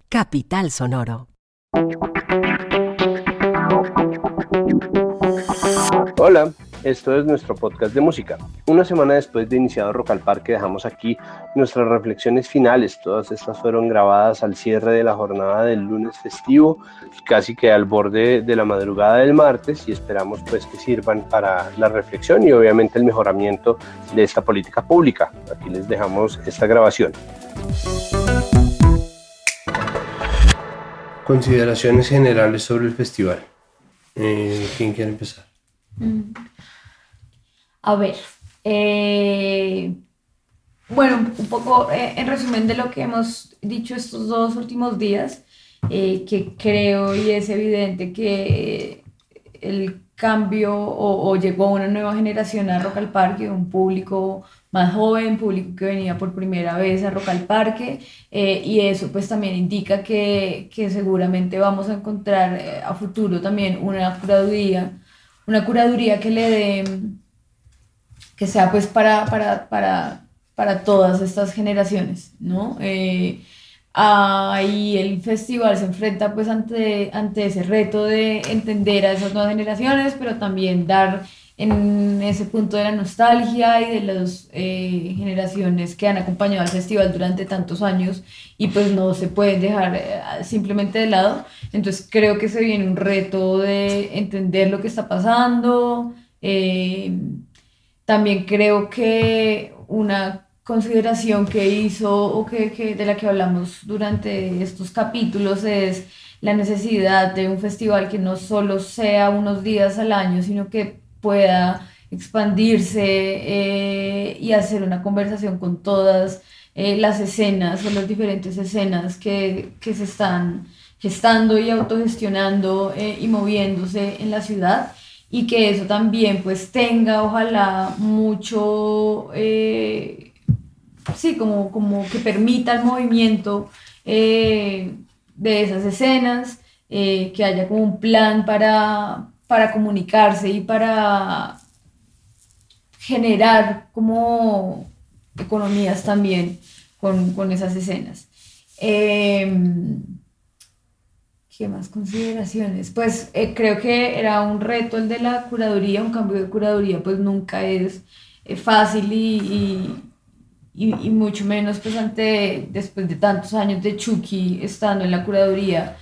Capital Sonoro. Hola, esto es nuestro podcast de música. Una semana después de iniciado Rock al Parque dejamos aquí nuestras reflexiones finales. Todas estas fueron grabadas al cierre de la jornada del lunes festivo, casi que al borde de la madrugada del martes, y esperamos pues que sirvan para la reflexión y obviamente el mejoramiento de esta política pública. Aquí les dejamos esta grabación. Consideraciones generales sobre el festival. ¿Quién quiere empezar? A ver, bueno, un poco en resumen de lo que hemos dicho estos 2 últimos días, que creo y es evidente que el cambio o llegó una nueva generación a Rock al Parque, un público más joven, público que venía por primera vez a Rock al Parque, y eso pues también indica que seguramente vamos a encontrar a futuro también una curaduría que le dé, que sea pues para todas estas generaciones, ¿no? Ahí el festival se enfrenta pues ante ese reto de entender a esas nuevas generaciones, pero también dar en ese punto de la nostalgia y de las generaciones que han acompañado al festival durante tantos años y pues no se pueden dejar simplemente de lado. Entonces creo que se viene un reto de entender lo que está pasando. También creo que una consideración que hizo o de la que hablamos durante estos capítulos es la necesidad de un festival que no solo sea unos días al año, sino que pueda expandirse y hacer una conversación con todas las escenas o las diferentes escenas que se están gestando y autogestionando y moviéndose en la ciudad, y que eso también pues tenga ojalá mucho, sí, como que permita el movimiento de esas escenas, que haya como un plan para comunicarse y para generar como economías también con esas escenas. ¿Qué más consideraciones? Pues creo que era un reto el de la curaduría, un cambio de curaduría pues nunca es fácil y mucho menos pues después de tantos años de Chucky estando en la curaduría,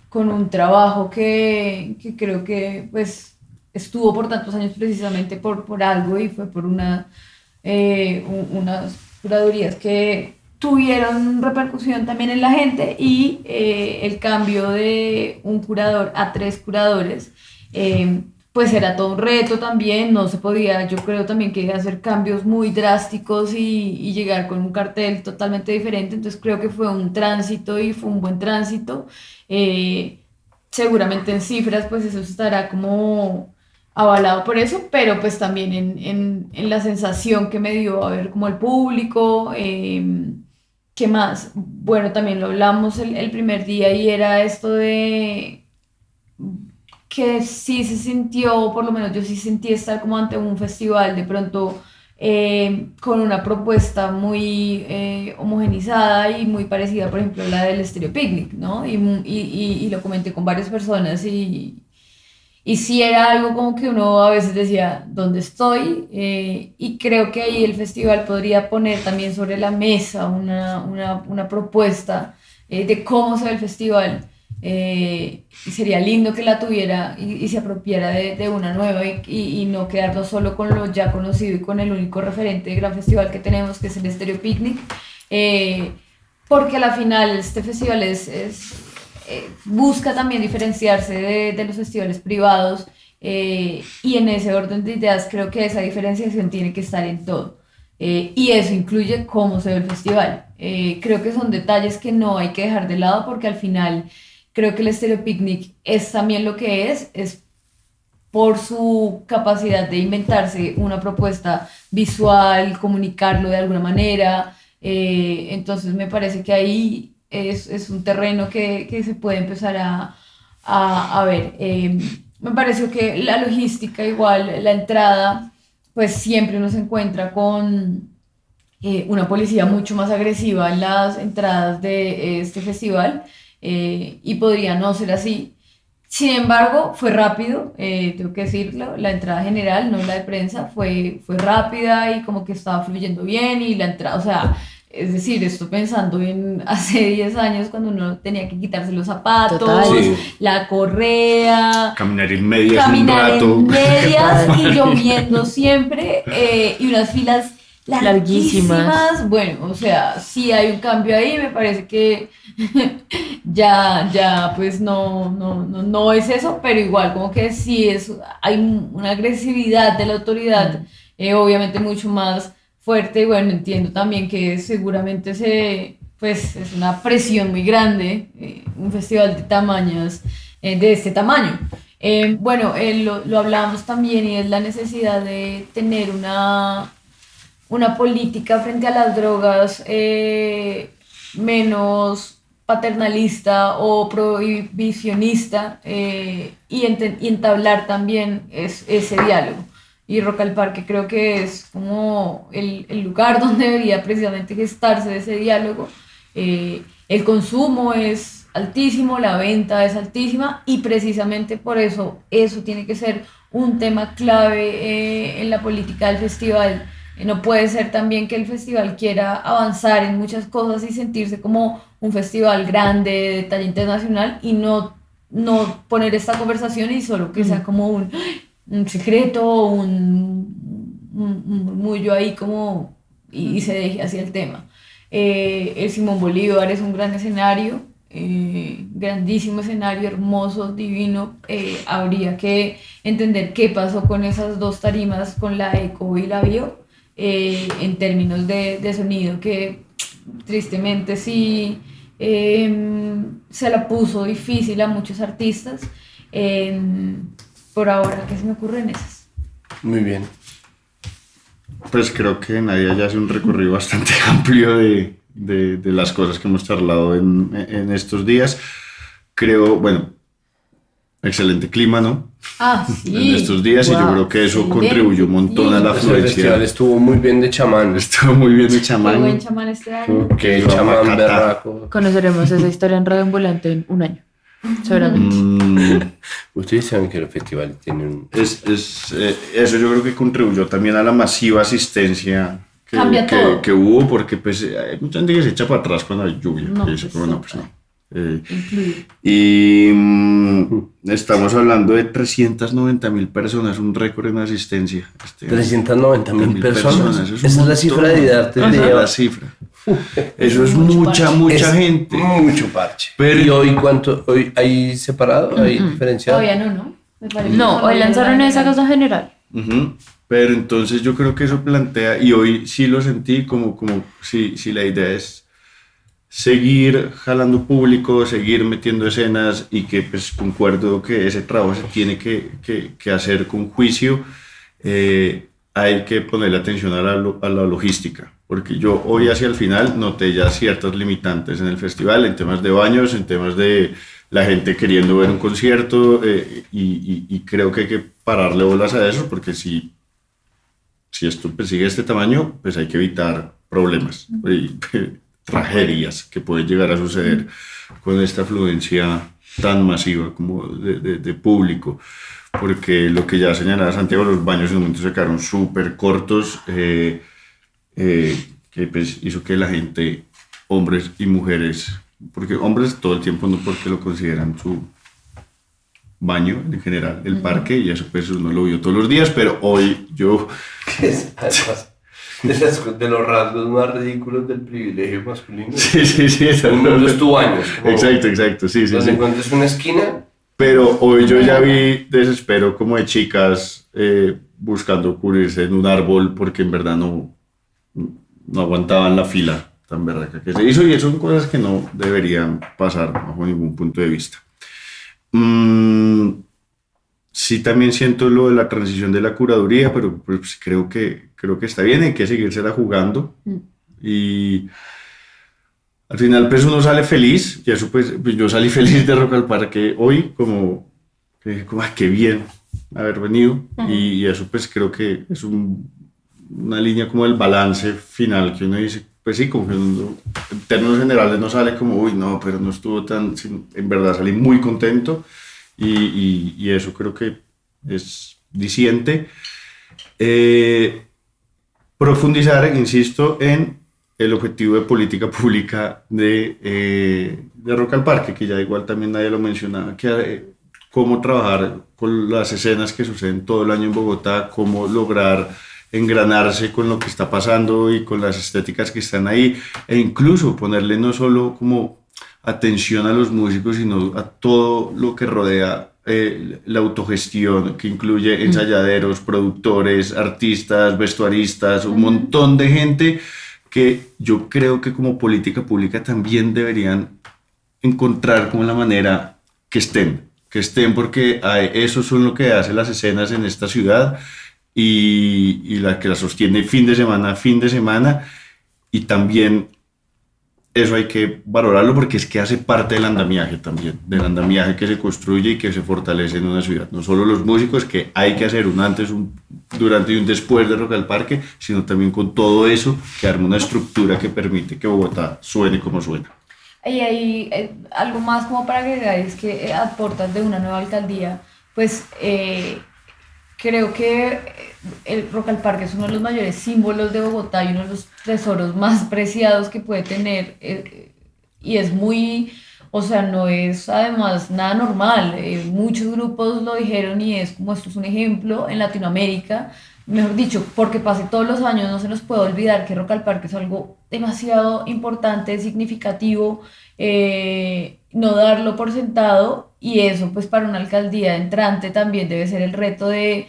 con un trabajo que creo que pues estuvo por tantos años precisamente por algo, y fue por unas curadurías que tuvieron repercusión también en la gente, y el cambio de un curador a 3 curadores, pues era todo un reto también. No se podía, yo creo también que hacer cambios muy drásticos y llegar con un cartel totalmente diferente. Entonces creo que fue un tránsito y fue un buen tránsito. Eh, Seguramente en cifras pues eso estará como avalado por eso, pero pues también en la sensación que me dio a ver como el público. ¿Qué más? Bueno, también lo hablamos el primer día, y era esto de que sí se sintió, por lo menos yo sí sentí estar como ante un festival de pronto, con una propuesta muy homogenizada y muy parecida, por ejemplo, a la del Stereo Picnic, ¿no? Y lo comenté con varias personas, y sí era algo como que uno a veces decía, ¿dónde estoy? Y creo que ahí el festival podría poner también sobre la mesa una propuesta de cómo se ve el festival. Y sería lindo que la tuviera y se apropiara de una nueva, y no quedarnos solo con lo ya conocido y con el único referente de gran festival que tenemos, que es el Stereo Picnic. eh, Porque a la final este festival busca también diferenciarse de los festivales privados, y en ese orden de ideas creo que esa diferenciación tiene que estar en todo. Y eso incluye cómo se ve el festival. Creo que son detalles que no hay que dejar de lado, porque al final creo que el Stereo Picnic es también lo que es por su capacidad de inventarse una propuesta visual, comunicarlo de alguna manera. Entonces me parece que ahí es un terreno que se puede empezar a ver. Me pareció que la logística, igual, la entrada, pues siempre uno se encuentra una policía mucho más agresiva en las entradas de este festival, y podría no ser así. Sin embargo, fue rápido, tengo que decirlo, la entrada general, no la de prensa, fue rápida y como que estaba fluyendo bien y la entrada, o sea, es decir, estoy pensando en hace 10 años cuando uno tenía que quitarse los zapatos, Total. Sí. la correa, Caminar en medias caminar un rato. en medias y lloviendo siempre, y unas filas larguísimas. Bueno, o sea, sí hay un cambio ahí, me parece que ya pues no es eso, pero igual como que sí hay una agresividad de la autoridad, obviamente mucho más fuerte. Y bueno, entiendo también que seguramente pues es una presión muy grande, un festival de este tamaño. Bueno, lo hablábamos también, y es la necesidad de tener una política frente a las drogas menos paternalista o prohibicionista, y entablar también ese diálogo. Y Rock al Parque creo que es como el lugar donde debería precisamente gestarse ese diálogo. El consumo es altísimo, la venta es altísima, y precisamente por eso tiene que ser un tema clave en la política del festival. No puede ser también que el festival quiera avanzar en muchas cosas y sentirse como un festival grande de talla internacional, y no poner esta conversación y solo que sea como un secreto, un murmullo ahí como, y se deje así el tema. El Simón Bolívar es un gran escenario, grandísimo escenario, hermoso, divino. Habría que entender qué pasó con esas dos tarimas, con la Eco y la Bio, en términos de sonido, que tristemente sí se la puso difícil a muchos artistas. Por ahora, ¿qué se me ocurre en esas? Muy bien. Pues creo que Nadia ya hace un recorrido bastante amplio de las cosas que hemos charlado en estos días. Creo, bueno, excelente clima, ¿no? Sí. En estos días, y yo creo que eso contribuyó un montón a la El festival afluencia. estuvo muy bien de chamán. Estuvo muy bien de Qué buen chamán. chamán este año. Qué chamán berraco. Conoceremos esa historia en Radio Ambulante en un año, seguramente. Ustedes saben que el festival tiene un... Eso yo creo que contribuyó también a la masiva asistencia Cambia todo. que hubo, porque pues hay mucha gente que se echa para atrás cuando hay lluvia. No, que dice, pues, bueno, pues no. Incluye. Y estamos hablando de 390.000 personas, un récord en asistencia. 390.000 personas. Eso es Esa un es la cifra de montón. Idarte. Esa es la cifra. Eso es mucha Es gente. Mucho parche. Pero- ¿Y hoy cuánto? ¿Hoy hay separado? ¿Hay diferenciado? Todavía no. Me parece No, que hoy todavía lanzaron no. esa cosa general. Ujú. Pero entonces yo creo que eso plantea, y hoy sí lo sentí como si la idea es seguir jalando público, seguir metiendo escenas, y que pues concuerdo que ese trabajo se tiene que hacer con juicio. Hay que ponerle atención a la logística, porque yo hoy hacia el final noté ya ciertas limitantes en el festival, en temas de baños, en temas de la gente queriendo ver un concierto, y creo que hay que pararle bolas a eso, porque si esto sigue este tamaño, pues hay que evitar problemas y tragedias que pueden llegar a suceder con esta afluencia tan masiva como de público, porque lo que ya señalaba Santiago, los baños en un momento se quedaron súper cortos, que pues hizo que la gente, hombres y mujeres, porque hombres todo el tiempo, no porque lo consideran su baño en general, el parque, y eso pues uno lo vio todos los días, pero hoy yo... Es además de los rasgos más ridículos del privilegio masculino. Sí, El mundo es tu baño. es como Exacto, sí. Donde encuentres una esquina. Pero hoy yo ya vi desespero como de chicas buscando cubrirse en un árbol, porque en verdad no aguantaban la fila tan berraca que se hizo, y eso son cosas que no deberían pasar bajo ningún punto de vista. Sí, también siento lo de la transición de la curaduría, pero pues creo que está bien, hay que seguírsela jugando. Y al final pues uno sale feliz, y eso pues yo salí feliz de Rock al Parque hoy, como ay, qué bien haber venido, y eso pues creo que es un una línea como el balance final, que uno dice, pues sí, como que en términos generales no sale como, uy, no, pero no estuvo tan, en verdad salí muy contento y eso creo que es diciente. Profundizar, insisto, en el objetivo de política pública de Rock al Parque, que ya igual también nadie lo mencionaba, que cómo trabajar con las escenas que suceden todo el año en Bogotá, cómo lograr engranarse con lo que está pasando y con las estéticas que están ahí, e incluso ponerle no solo como atención a los músicos, sino a todo lo que rodea la autogestión, que incluye ensayaderos, productores, artistas, vestuaristas, un montón de gente que yo creo que como política pública también deberían encontrar como la manera que estén porque eso son lo que hace las escenas en esta ciudad y la que la sostiene fin de semana, y también eso hay que valorarlo porque es que hace parte del andamiaje también, del andamiaje que se construye y que se fortalece en una ciudad. No solo los músicos, que hay que hacer un antes, un durante y un después de Rock al Parque, sino también con todo eso que arma una estructura que permite que Bogotá suene como suena. Y hay algo más como para agregar, es que a puertas de una nueva alcaldía, pues creo que el Rock al Parque es uno de los mayores símbolos de Bogotá y uno de los tesoros más preciados que puede tener, y es muy, o sea, no es además nada normal. Muchos grupos lo dijeron y es como esto es un ejemplo en Latinoamérica, mejor dicho, porque pase todos los años no se nos puede olvidar que Rock al Parque es algo demasiado importante, significativo, no darlo por sentado, y eso pues para una alcaldía entrante también debe ser el reto de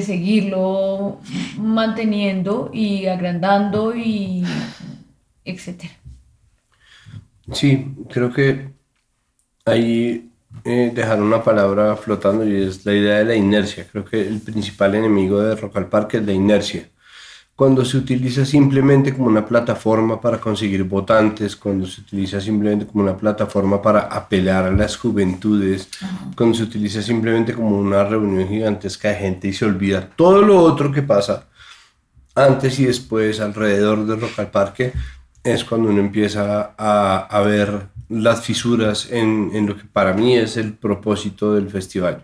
seguirlo manteniendo y agrandando y etcétera. Sí, creo que ahí dejaron una palabra flotando y es la idea de la inercia. Creo que el principal enemigo de Rock al Parque es la inercia. Cuando se utiliza simplemente como una plataforma para conseguir votantes, cuando se utiliza simplemente como una plataforma para apelar a las juventudes, cuando se utiliza simplemente como una reunión gigantesca de gente y se olvida todo lo otro que pasa antes y después alrededor de Rock al Parque, es cuando uno empieza a ver las fisuras en lo que para mí es el propósito del festival,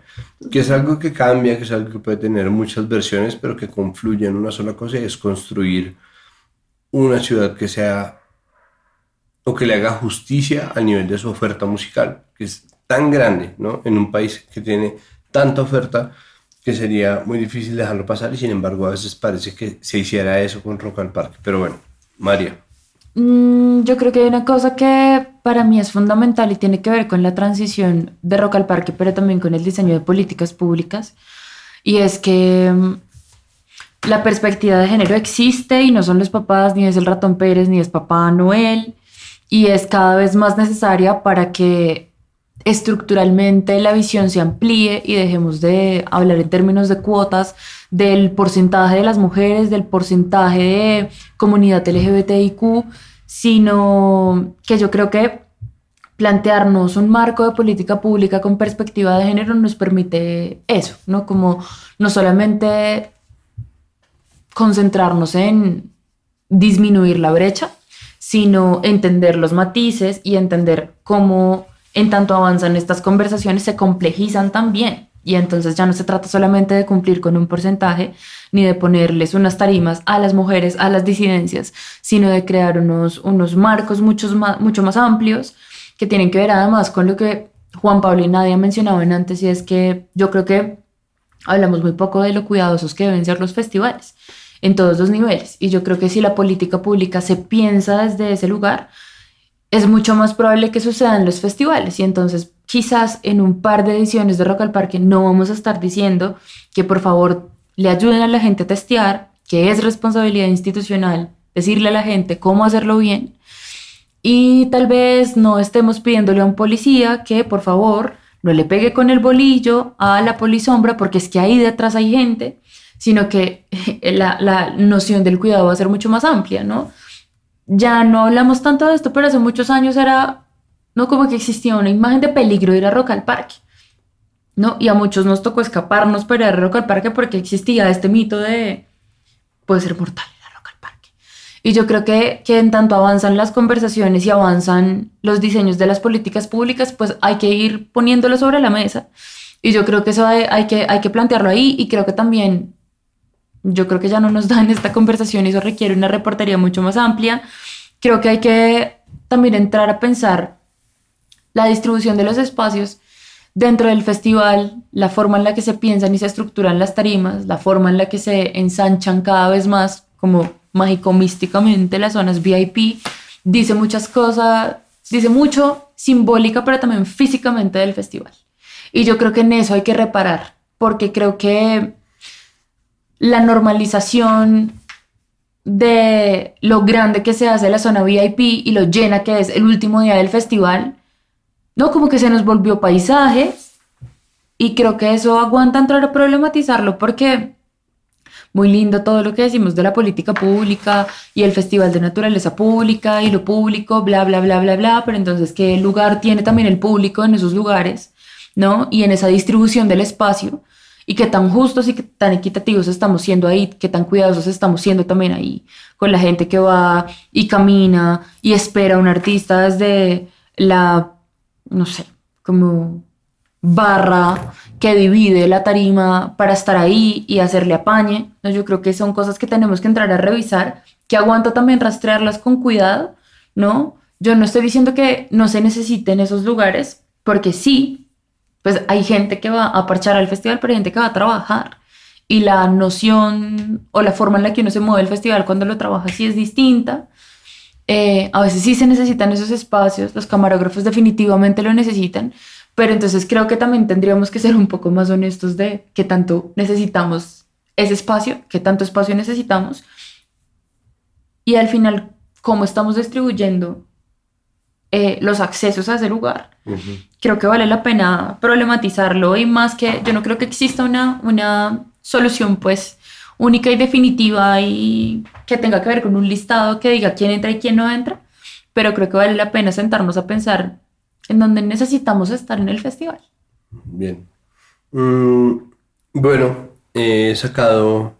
que es algo que cambia, que es algo que puede tener muchas versiones, pero que confluye en una sola cosa, y es construir una ciudad que sea, o que le haga justicia al nivel de su oferta musical, que es tan grande, ¿no? En un país que tiene tanta oferta, que sería muy difícil dejarlo pasar, y sin embargo a veces parece que se hiciera eso con Rock al Parque. Pero bueno, María. Yo creo que hay una cosa que para mí es fundamental y tiene que ver con la transición de Rock al Parque, pero también con el diseño de políticas públicas, y es que la perspectiva de género existe y no son los papás, ni es el Ratón Pérez, ni es Papá Noel, y es cada vez más necesaria para que estructuralmente la visión se amplíe y dejemos de hablar en términos de cuotas, del porcentaje de las mujeres, del porcentaje de comunidad LGBTIQ, sino que yo creo que plantearnos un marco de política pública con perspectiva de género nos permite eso, ¿no? Como no solamente concentrarnos en disminuir la brecha, sino entender los matices y entender cómo en tanto avanzan estas conversaciones se complejizan también. Y entonces ya no se trata solamente de cumplir con un porcentaje ni de ponerles unas tarimas a las mujeres, a las disidencias, sino de crear unos marcos mucho más amplios que tienen que ver además con lo que Juan Pablo y Nadia mencionaban antes, y es que yo creo que hablamos muy poco de lo cuidadosos que deben ser los festivales en todos los niveles, y yo creo que si la política pública se piensa desde ese lugar, es mucho más probable que sucedan los festivales. Y entonces quizás en un par de ediciones de Rock al Parque no vamos a estar diciendo que por favor le ayuden a la gente a testear, que es responsabilidad institucional decirle a la gente cómo hacerlo bien, y tal vez no estemos pidiéndole a un policía que por favor no le pegue con el bolillo a la polisombra porque es que ahí detrás hay gente, sino que la noción del cuidado va a ser mucho más amplia, ¿no? Ya no hablamos tanto de esto, pero hace muchos años era, ¿no? Como que existía una imagen de peligro ir a Rock al Parque, ¿no? Y a muchos nos tocó escaparnos para ir a Rock al Parque porque existía este mito de puede ser mortal la Rock al Parque. Y yo creo que en tanto avanzan las conversaciones y avanzan los diseños de las políticas públicas, pues hay que ir poniéndolo sobre la mesa. Y yo creo que eso hay que plantearlo ahí, y creo que también, yo creo que ya no nos dan esta conversación y eso requiere una reportería mucho más amplia. Creo que hay que también entrar a pensar la distribución de los espacios dentro del festival, la forma en la que se piensan y se estructuran las tarimas, la forma en la que se ensanchan cada vez más, como mágico-místicamente, las zonas VIP, dice muchas cosas, dice mucho simbólica, pero también físicamente del festival. Y yo creo que en eso hay que reparar, porque creo que la normalización de lo grande que se hace la zona VIP y lo llena que es el último día del festival, no, como que se nos volvió paisaje, y creo que eso aguanta entrar a problematizarlo, porque muy lindo todo lo que decimos de la política pública y el festival de naturaleza pública y lo público, bla, bla, bla, bla, bla, pero entonces, ¿qué lugar tiene también el público en esos lugares, ¿no? Y en esa distribución del espacio, y qué tan justos y qué tan equitativos estamos siendo ahí, qué tan cuidadosos estamos siendo también ahí con la gente que va y camina y espera a un artista desde la, no sé, como barra que divide la tarima para estar ahí y hacerle apañe. No, yo creo que son cosas que tenemos que entrar a revisar, que aguanta también rastrearlas con cuidado, ¿no? Yo no estoy diciendo que no se necesiten esos lugares, porque sí, pues hay gente que va a parchar al festival, pero hay gente que va a trabajar. Y la noción o la forma en la que uno se mueve el festival cuando lo trabaja sí es distinta. A veces sí se necesitan esos espacios, los camarógrafos definitivamente lo necesitan, pero entonces creo que también tendríamos que ser un poco más honestos de qué tanto necesitamos ese espacio, qué tanto espacio necesitamos, y al final cómo estamos distribuyendo los accesos a ese lugar. Creo que vale la pena problematizarlo, y más que yo no creo que exista una solución pues única y definitiva y que tenga que ver con un listado que diga quién entra y quién no entra, pero creo que vale la pena sentarnos a pensar en dónde necesitamos estar en el festival. Bien. Bueno, he sacado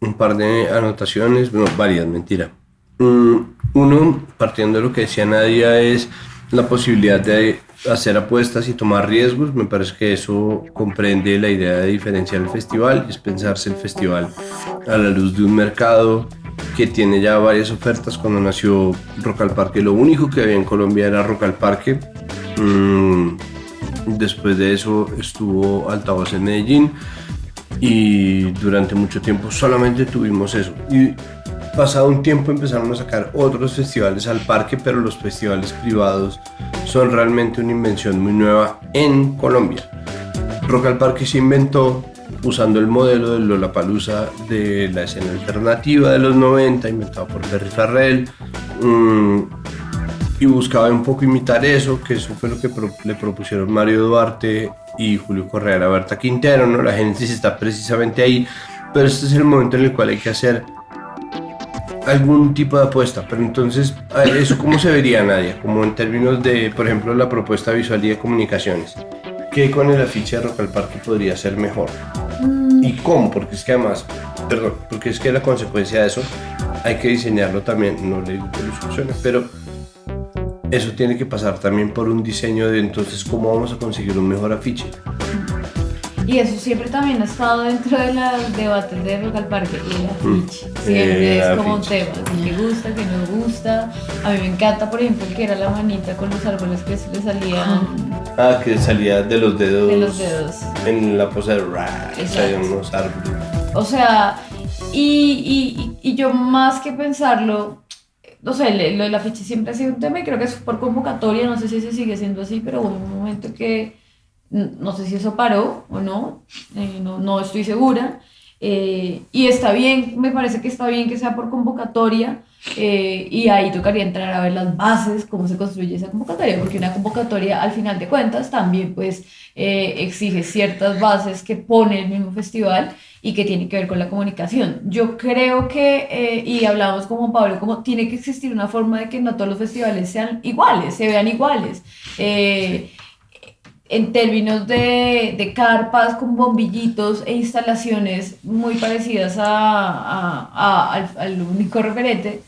un par de anotaciones, bueno, varias, mentira. Uno, partiendo de lo que decía Nadia, es la posibilidad de hacer apuestas y tomar riesgos. Me parece que eso comprende la idea de diferenciar el festival, es pensarse el festival a la luz de un mercado que tiene ya varias ofertas. Cuando nació Rock al Parque, lo único que había en Colombia era Rock al Parque. Después de eso estuvo Altavoz en Medellín, y durante mucho tiempo solamente tuvimos eso. Y pasado un tiempo empezaron a sacar otros festivales al parque, pero los festivales privados son realmente una invención muy nueva en Colombia. Rock al Parque se inventó usando el modelo del Lollapalooza de la escena alternativa de los 90, inventado por Perry Farrell, y buscaba un poco imitar eso, que eso fue lo que le propusieron Mario Duarte y Julio Correa a Berta Quintero, ¿no? La génesis está precisamente ahí, pero este es el momento en el cual hay que hacer algún tipo de apuesta. Pero entonces, ¿eso cómo se vería, Nadia? Como en términos de, por ejemplo, la propuesta visual y de comunicaciones. ¿Qué con el afiche de Rock al Parque podría ser mejor? ¿Y cómo? Porque es que además, porque es que la consecuencia de eso hay que diseñarlo también, no le digo que lo solucione, pero eso tiene que pasar también por un diseño de entonces cómo vamos a conseguir un mejor afiche. Y eso siempre también ha estado dentro de los debates de Rock al Parque, el afiche. Siempre es como un tema, si te gusta, que no gusta. A mí me encanta, por ejemplo, que era la manita con los árboles que se le salían. Ah, que salía de los dedos. De los dedos. En la pose de Rack, salían unos árboles. O sea, y yo más que pensarlo, no sé, lo del afiche siempre ha sido un tema, y creo que es por convocatoria, no sé si se sigue siendo así, pero hubo un momento que no sé si eso paró o no, no estoy segura, y está bien, me parece que está bien que sea por convocatoria, y ahí tocaría entrar a ver las bases, cómo se construye esa convocatoria, porque una convocatoria al final de cuentas también pues exige ciertas bases que pone el mismo festival y que tiene que ver con la comunicación. Yo creo que, y hablamos con Juan Pablo, como tiene que existir una forma de que no todos los festivales sean iguales, se vean iguales, en términos de carpas con bombillitos e instalaciones muy parecidas al único referente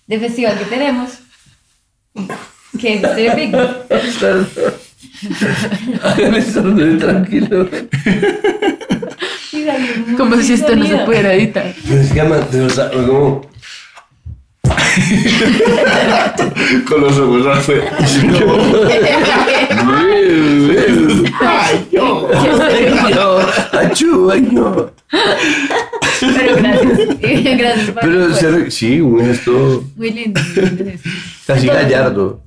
de festival que tenemos, que es Stereo Picnic. Hagan eso tranquilo. Como si esto no se pudiera editar. Pero es que como... Con los ojos afuera. ¡Ay, no! ¡Achú, ay, no! Pero gracias. Gracias. Pero sí, un gesto muy lindo, muy lindo gesto. casi gallardo.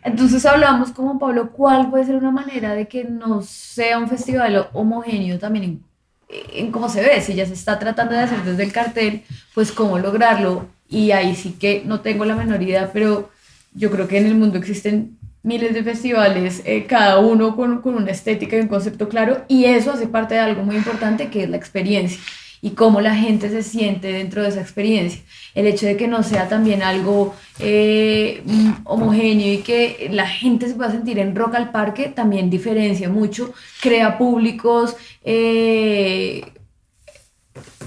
Entonces hablamos como, Pablo, ¿cuál puede ser una manera de que no sea un festival homogéneo también en cómo se ve? Si ya se está tratando de hacer desde el cartel, pues cómo lograrlo. Y ahí sí que no tengo la menor idea, pero yo creo que en el mundo existen miles de festivales, cada uno con una estética y un concepto claro, y eso hace parte de algo muy importante que es la experiencia y cómo la gente se siente dentro de esa experiencia. El hecho de que no sea también algo homogéneo y que la gente se pueda sentir en Rock al Parque también diferencia mucho, crea públicos,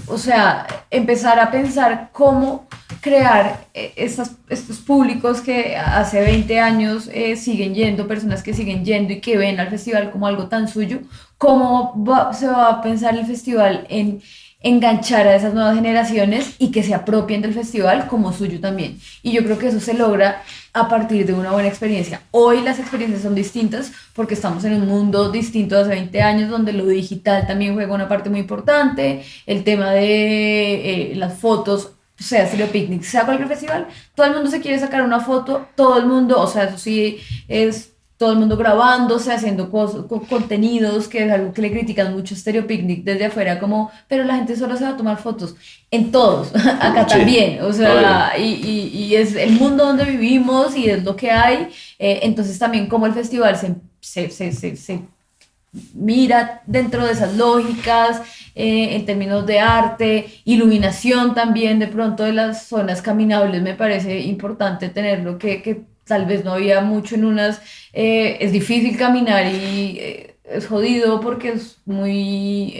o sea, empezar a pensar cómo crear estos públicos que hace 20 años siguen yendo, personas que siguen yendo y que ven al festival como algo tan suyo, cómo se va a pensar el festival en enganchar a esas nuevas generaciones y que se apropien del festival como suyo también. Y yo creo que eso se logra a partir de una buena experiencia. Hoy las experiencias son distintas porque estamos en un mundo distinto de hace 20 años donde lo digital también juega una parte muy importante, el tema de las fotos, sea Stereo Picnic, sea cualquier festival, todo el mundo se quiere sacar una foto, todo el mundo, o sea, eso sí es todo el mundo grabándose, haciendo cosas, contenidos, que es algo que le critican mucho a Stereo Picnic desde afuera, como, pero la gente solo se va a tomar fotos, en todos, acá sí, también, o sea, y es el mundo donde vivimos y es lo que hay, entonces también como el festival se mira dentro de esas lógicas, en términos de arte, iluminación también de pronto de las zonas caminables, me parece importante tenerlo, que tal vez no había mucho en unas, es difícil caminar y es jodido porque es muy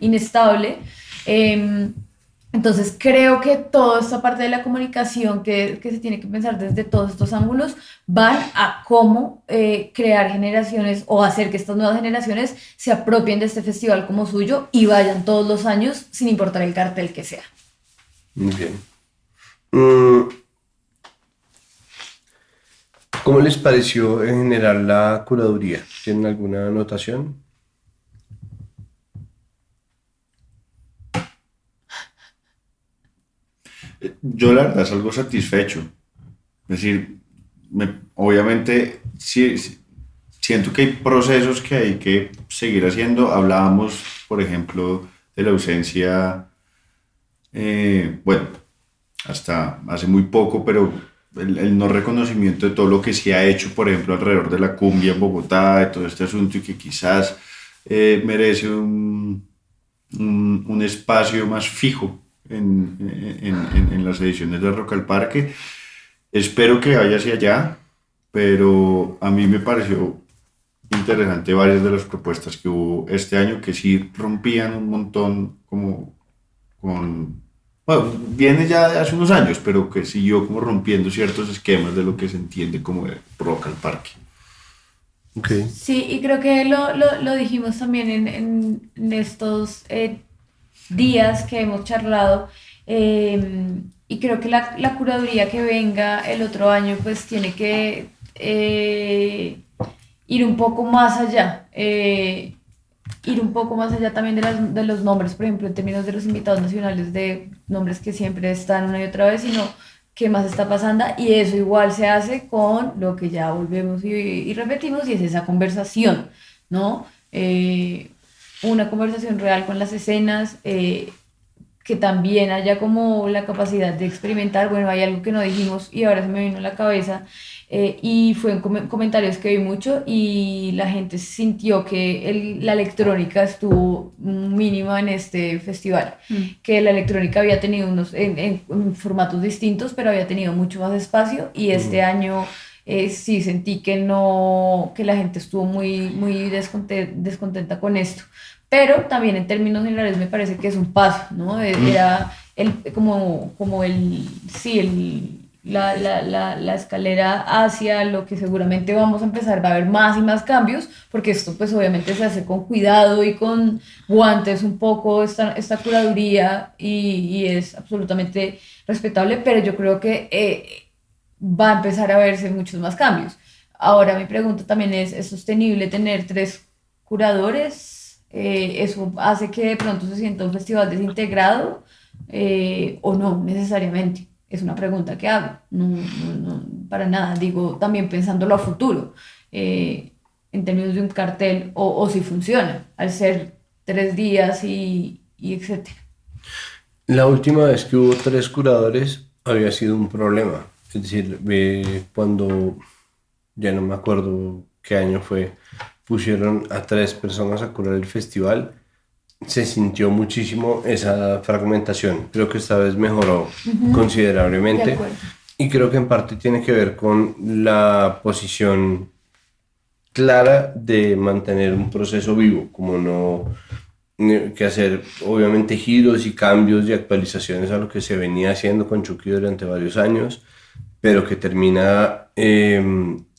inestable. Entonces creo que toda esta parte de la comunicación que se tiene que pensar desde todos estos ángulos van a cómo crear generaciones o hacer que estas nuevas generaciones se apropien de este festival como suyo y vayan todos los años sin importar el cartel que sea. Muy bien. ¿Cómo les pareció en general la curaduría? ¿Tienen alguna anotación? Yo la verdad salgo satisfecho. Es decir, obviamente sí, siento que hay procesos que hay que seguir haciendo. Hablábamos, por ejemplo, de la ausencia, bueno, hasta hace muy poco, pero el no reconocimiento de todo lo que se ha hecho, por ejemplo, alrededor de la cumbia en Bogotá, de todo este asunto y que quizás merece un espacio más fijo en las ediciones de Rock al Parque. Espero que vaya hacia allá, pero a mí me pareció interesante varias de las propuestas que hubo este año que sí rompían un montón como con... Bueno, viene ya de hace unos años, pero que siguió como rompiendo ciertos esquemas de lo que se entiende como Rock al Parque. Okay. Sí, y creo que lo dijimos también en estos días que hemos charlado, y creo que la curaduría que venga el otro año pues tiene que ir un poco más allá, también de los nombres, por ejemplo, en términos de los invitados nacionales, de nombres que siempre están una y otra vez, sino qué más está pasando, y eso igual se hace con lo que ya volvemos y repetimos, y es esa conversación, ¿no? Una conversación real con las escenas, que también haya como la capacidad de experimentar. Bueno, hay algo que no dijimos y ahora se me vino a la cabeza, y fue en comentarios que vi mucho y la gente sintió que la electrónica estuvo mínima en este festival, que la electrónica había tenido en formatos distintos, pero había tenido mucho más espacio, y este año sí sentí que no, que la gente estuvo muy descontenta con esto. Pero también en términos generales me parece que es un paso, ¿no? Era la escalera hacia lo que seguramente vamos a empezar, va a haber más y más cambios, porque esto pues obviamente se hace con cuidado y con guantes un poco esta curaduría y es absolutamente respetable, pero yo creo que va a empezar a verse muchos más cambios. Ahora mi pregunta también ¿es sostenible tener 3 curadores? ¿Eso hace que de pronto se sienta un festival desintegrado o no necesariamente? Es una pregunta que hago, no, para nada, digo también pensándolo a futuro, en términos de un cartel o si funciona, al ser 3 días y etcétera. La última vez que hubo 3 curadores había sido un problema. Es decir, cuando, ya no me acuerdo qué año fue, pusieron a 3 personas a curar el festival, se sintió muchísimo esa fragmentación. Creo que esta vez mejoró De considerablemente acuerdo. y creo que en parte tiene que ver con la posición clara de mantener un proceso vivo, como no que hacer obviamente giros y cambios y actualizaciones a lo que se venía haciendo con Chucky durante varios años, pero que termina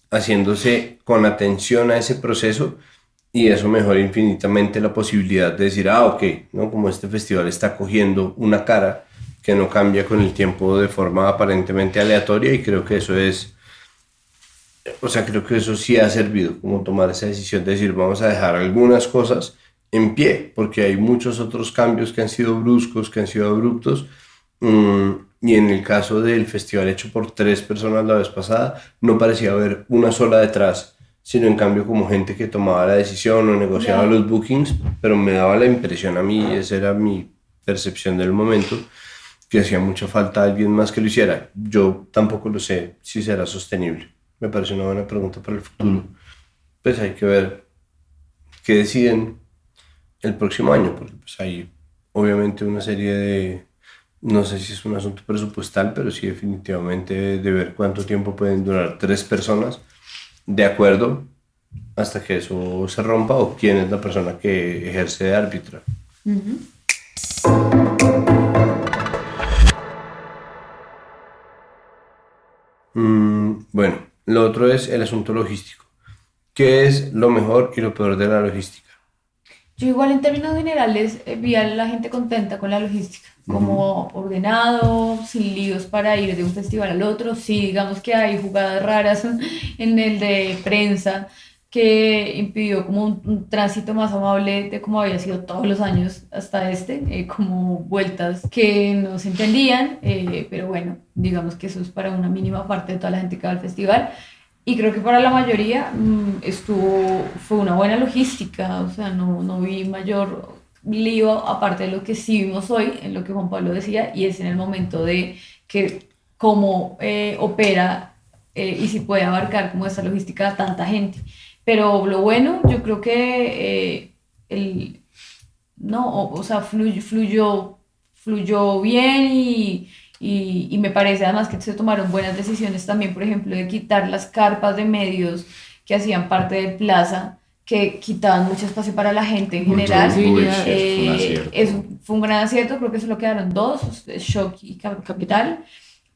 haciéndose con atención a ese proceso y eso mejora infinitamente la posibilidad de decir, ok, ¿no? Como este festival está cogiendo una cara que no cambia con el tiempo de forma aparentemente aleatoria y creo que eso es, o sea, creo que eso sí ha servido, como tomar esa decisión de decir, vamos a dejar algunas cosas en pie, porque hay muchos otros cambios que han sido bruscos, que han sido abruptos, y en el caso del festival hecho por 3 personas la vez pasada, no parecía haber una sola detrás, sino en cambio como gente que tomaba la decisión o negociaba los bookings, pero me daba la impresión a mí, esa era mi percepción del momento, que hacía mucha falta alguien más que lo hiciera. Yo tampoco lo sé si será sostenible. Me parece una buena pregunta para el futuro. Pues hay que ver qué deciden el próximo año, porque pues hay obviamente una serie de, no sé si es un asunto presupuestal, pero sí definitivamente de ver cuánto tiempo pueden durar 3 personas de acuerdo hasta que eso se rompa o quién es la persona que ejerce de árbitra. Bueno, lo otro es el asunto logístico. ¿Qué es lo mejor y lo peor de la logística? Yo igual en términos generales vi a la gente contenta con la logística, como ordenado, sin líos para ir de un festival al otro. Sí, digamos que hay jugadas raras en el de prensa que impidió como un tránsito más amable de como había sido todos los años hasta como vueltas que no se entendían, pero bueno, digamos que eso es para una mínima parte de toda la gente que va al festival. Y creo que para la mayoría fue una buena logística, o sea, no vi mayor lío aparte de lo que sí vimos hoy, en lo que Juan Pablo decía, y es en el momento de que cómo opera y si puede abarcar como esa logística a tanta gente. Pero lo bueno, yo creo que no, o sea, fluyó bien y me parece además que se tomaron buenas decisiones también, por ejemplo, de quitar las carpas de medios que hacían parte de Plaza, que quitaban mucho espacio para la gente en general. Eso fue un gran acierto, creo que solo quedaron 2, Shock y Capital.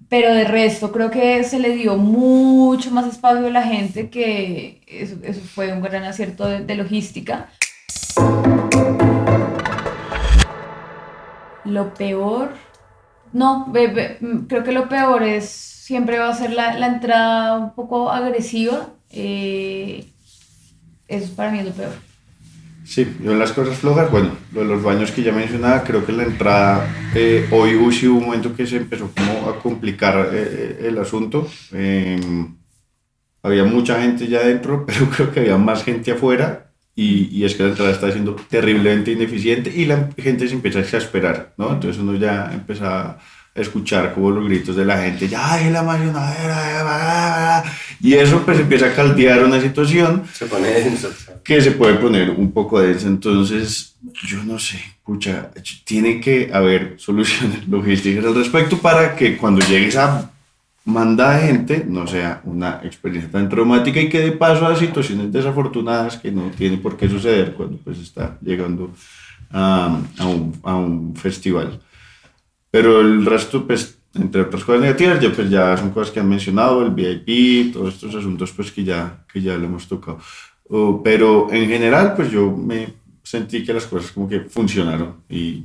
Pero de resto creo que se le dio mucho más espacio a la gente, que eso fue un gran acierto de logística. Lo peor, no, creo que lo peor siempre va a ser la entrada un poco agresiva. Eso para mí es lo peor. Sí, yo en las cosas flojas, bueno, lo de los baños que ya mencionaba, creo que la entrada, hoy sí hubo un momento que se empezó como a complicar el asunto. Había mucha gente ya adentro, pero creo que había más gente afuera y es que la entrada está siendo terriblemente ineficiente y la gente se empieza a exasperar, ¿no? Entonces uno ya empieza a escuchar como los gritos de la gente, ya es la marionadera, y eso pues empieza a caldear una situación Se pone denso. que se puede poner un poco densa. Entonces yo no sé, pucha, tiene que haber soluciones logísticas al respecto para que cuando llegues a manda gente no sea una experiencia tan traumática y que de paso a situaciones desafortunadas que no tiene por qué suceder cuando pues está llegando a un festival. Pero el resto, pues, entre otras cosas negativas, ya son cosas que han mencionado, el VIP, todos estos asuntos pues que ya lo hemos tocado. Pero en general, pues yo me sentí que las cosas como que funcionaron y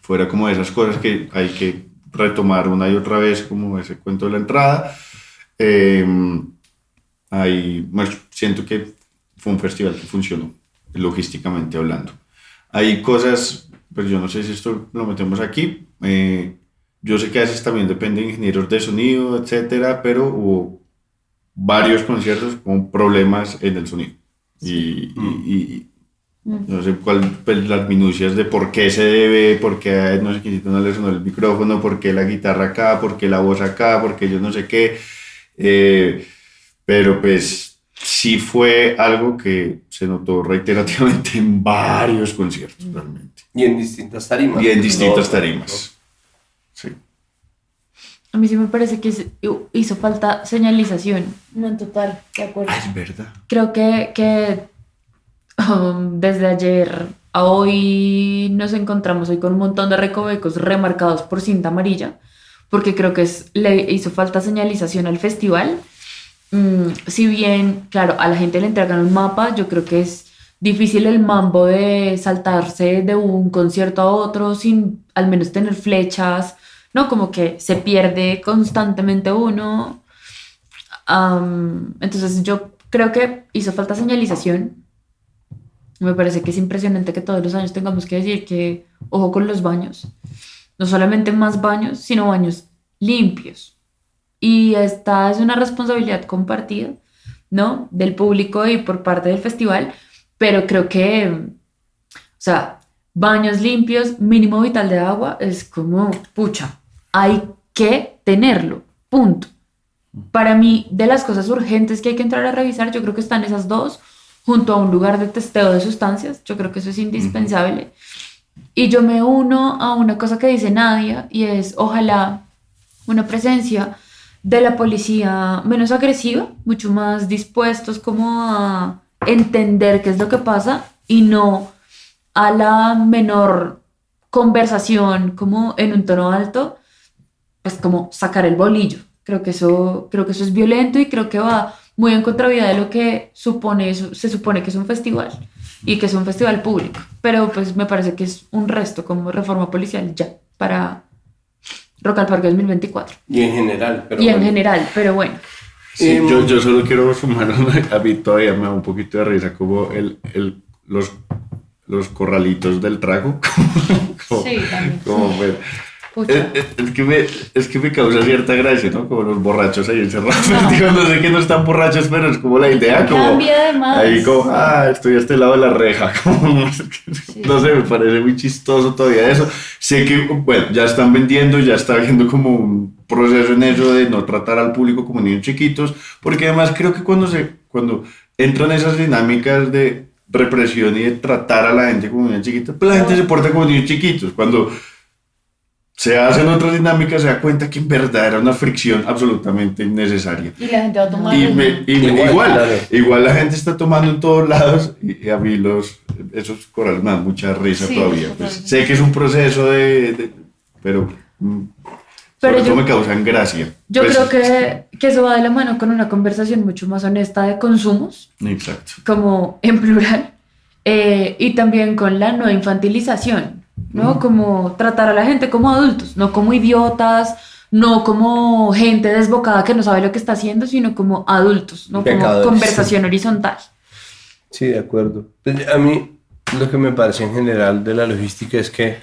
fuera como de esas cosas que hay que retomar una y otra vez, como ese cuento de la entrada. Siento que fue un festival que funcionó, logísticamente hablando. Hay cosas, pues yo no sé si esto lo metemos aquí. Yo sé que a veces también depende de ingenieros de sonido, etcétera, pero hubo varios conciertos con problemas en el sonido. Y no sé pues, las minucias de por qué se debe, por qué no sé quién no le sonó el micrófono, por qué la guitarra acá, por qué la voz acá, por qué yo no sé qué. Pero pues sí fue algo que se notó reiterativamente en varios conciertos realmente. Y en distintas tarimas. Sí. A mí sí me parece que hizo falta señalización. No, en total, de acuerdo. Es verdad. Creo que desde ayer a hoy nos encontramos hoy con un montón de recovecos remarcados por cinta amarilla, porque creo que le hizo falta señalización al festival. Si bien, claro, a la gente le entregan un mapa, yo creo que es difícil el mambo de saltarse de un concierto a otro sin al menos tener flechas, ¿no? Como que se pierde constantemente uno. Entonces yo creo que hizo falta señalización. Me parece que es impresionante que todos los años tengamos que decir que ojo con los baños. No solamente más baños, sino baños limpios. Y esta es una responsabilidad compartida, ¿no? Del público y por parte del festival. Pero creo que, o sea, baños limpios, mínimo vital de agua, es como, pucha, hay que tenerlo, punto. Para mí, de las cosas urgentes que hay que entrar a revisar, yo creo que están esas dos, junto a un lugar de testeo de sustancias. Yo creo que eso es indispensable. Y yo me uno a una cosa que dice Nadia, y es, ojalá, una presencia de la policía menos agresiva, mucho más dispuestos como a entender qué es lo que pasa y no a la menor conversación como en un tono alto, pues como sacar el bolillo. Creo que eso es violento y creo que va muy en contravía de lo que se supone que es un festival y que es un festival público. Pero pues me parece que es un resto como reforma policial ya para Rock al Parque 2024. Y en general, pero bueno. Sí, yo solo quiero sumar a mí todavía me da un poquito de risa como los corralitos del trago. Sí, también. Es que me causa cierta gracia, ¿no? Como los borrachos ahí encerrados. Digo, no sé que no están borrachos, pero es como la idea, como cambia de más. ahí como, estoy a este lado de la reja. No sé, me parece muy chistoso todavía eso. Sé que, bueno, ya están vendiendo, ya está habiendo como un proceso en eso de no tratar al público como niños chiquitos, porque además creo que cuando entran esas dinámicas de represión y de tratar a la gente como niños chiquitos, pues la gente se porta como niños chiquitos. Cuando se hacen otras dinámicas, se da cuenta que en verdad era una fricción absolutamente innecesaria. Y la gente va a tomar. Igual la gente está tomando en todos lados y a mí esos corales me dan mucha risa todavía. Pues, sé que es un proceso pero sobre todo me causan gracia. Yo pues, creo que eso va de la mano con una conversación mucho más honesta de consumos. Exacto. Como en plural. Y también con la no infantilización, ¿no? Como tratar a la gente como adultos, no como idiotas, no como gente desbocada que no sabe lo que está haciendo, sino como adultos, ¿no? Como conversación horizontal. Sí, de acuerdo. Pues a mí lo que me parece en general de la logística es que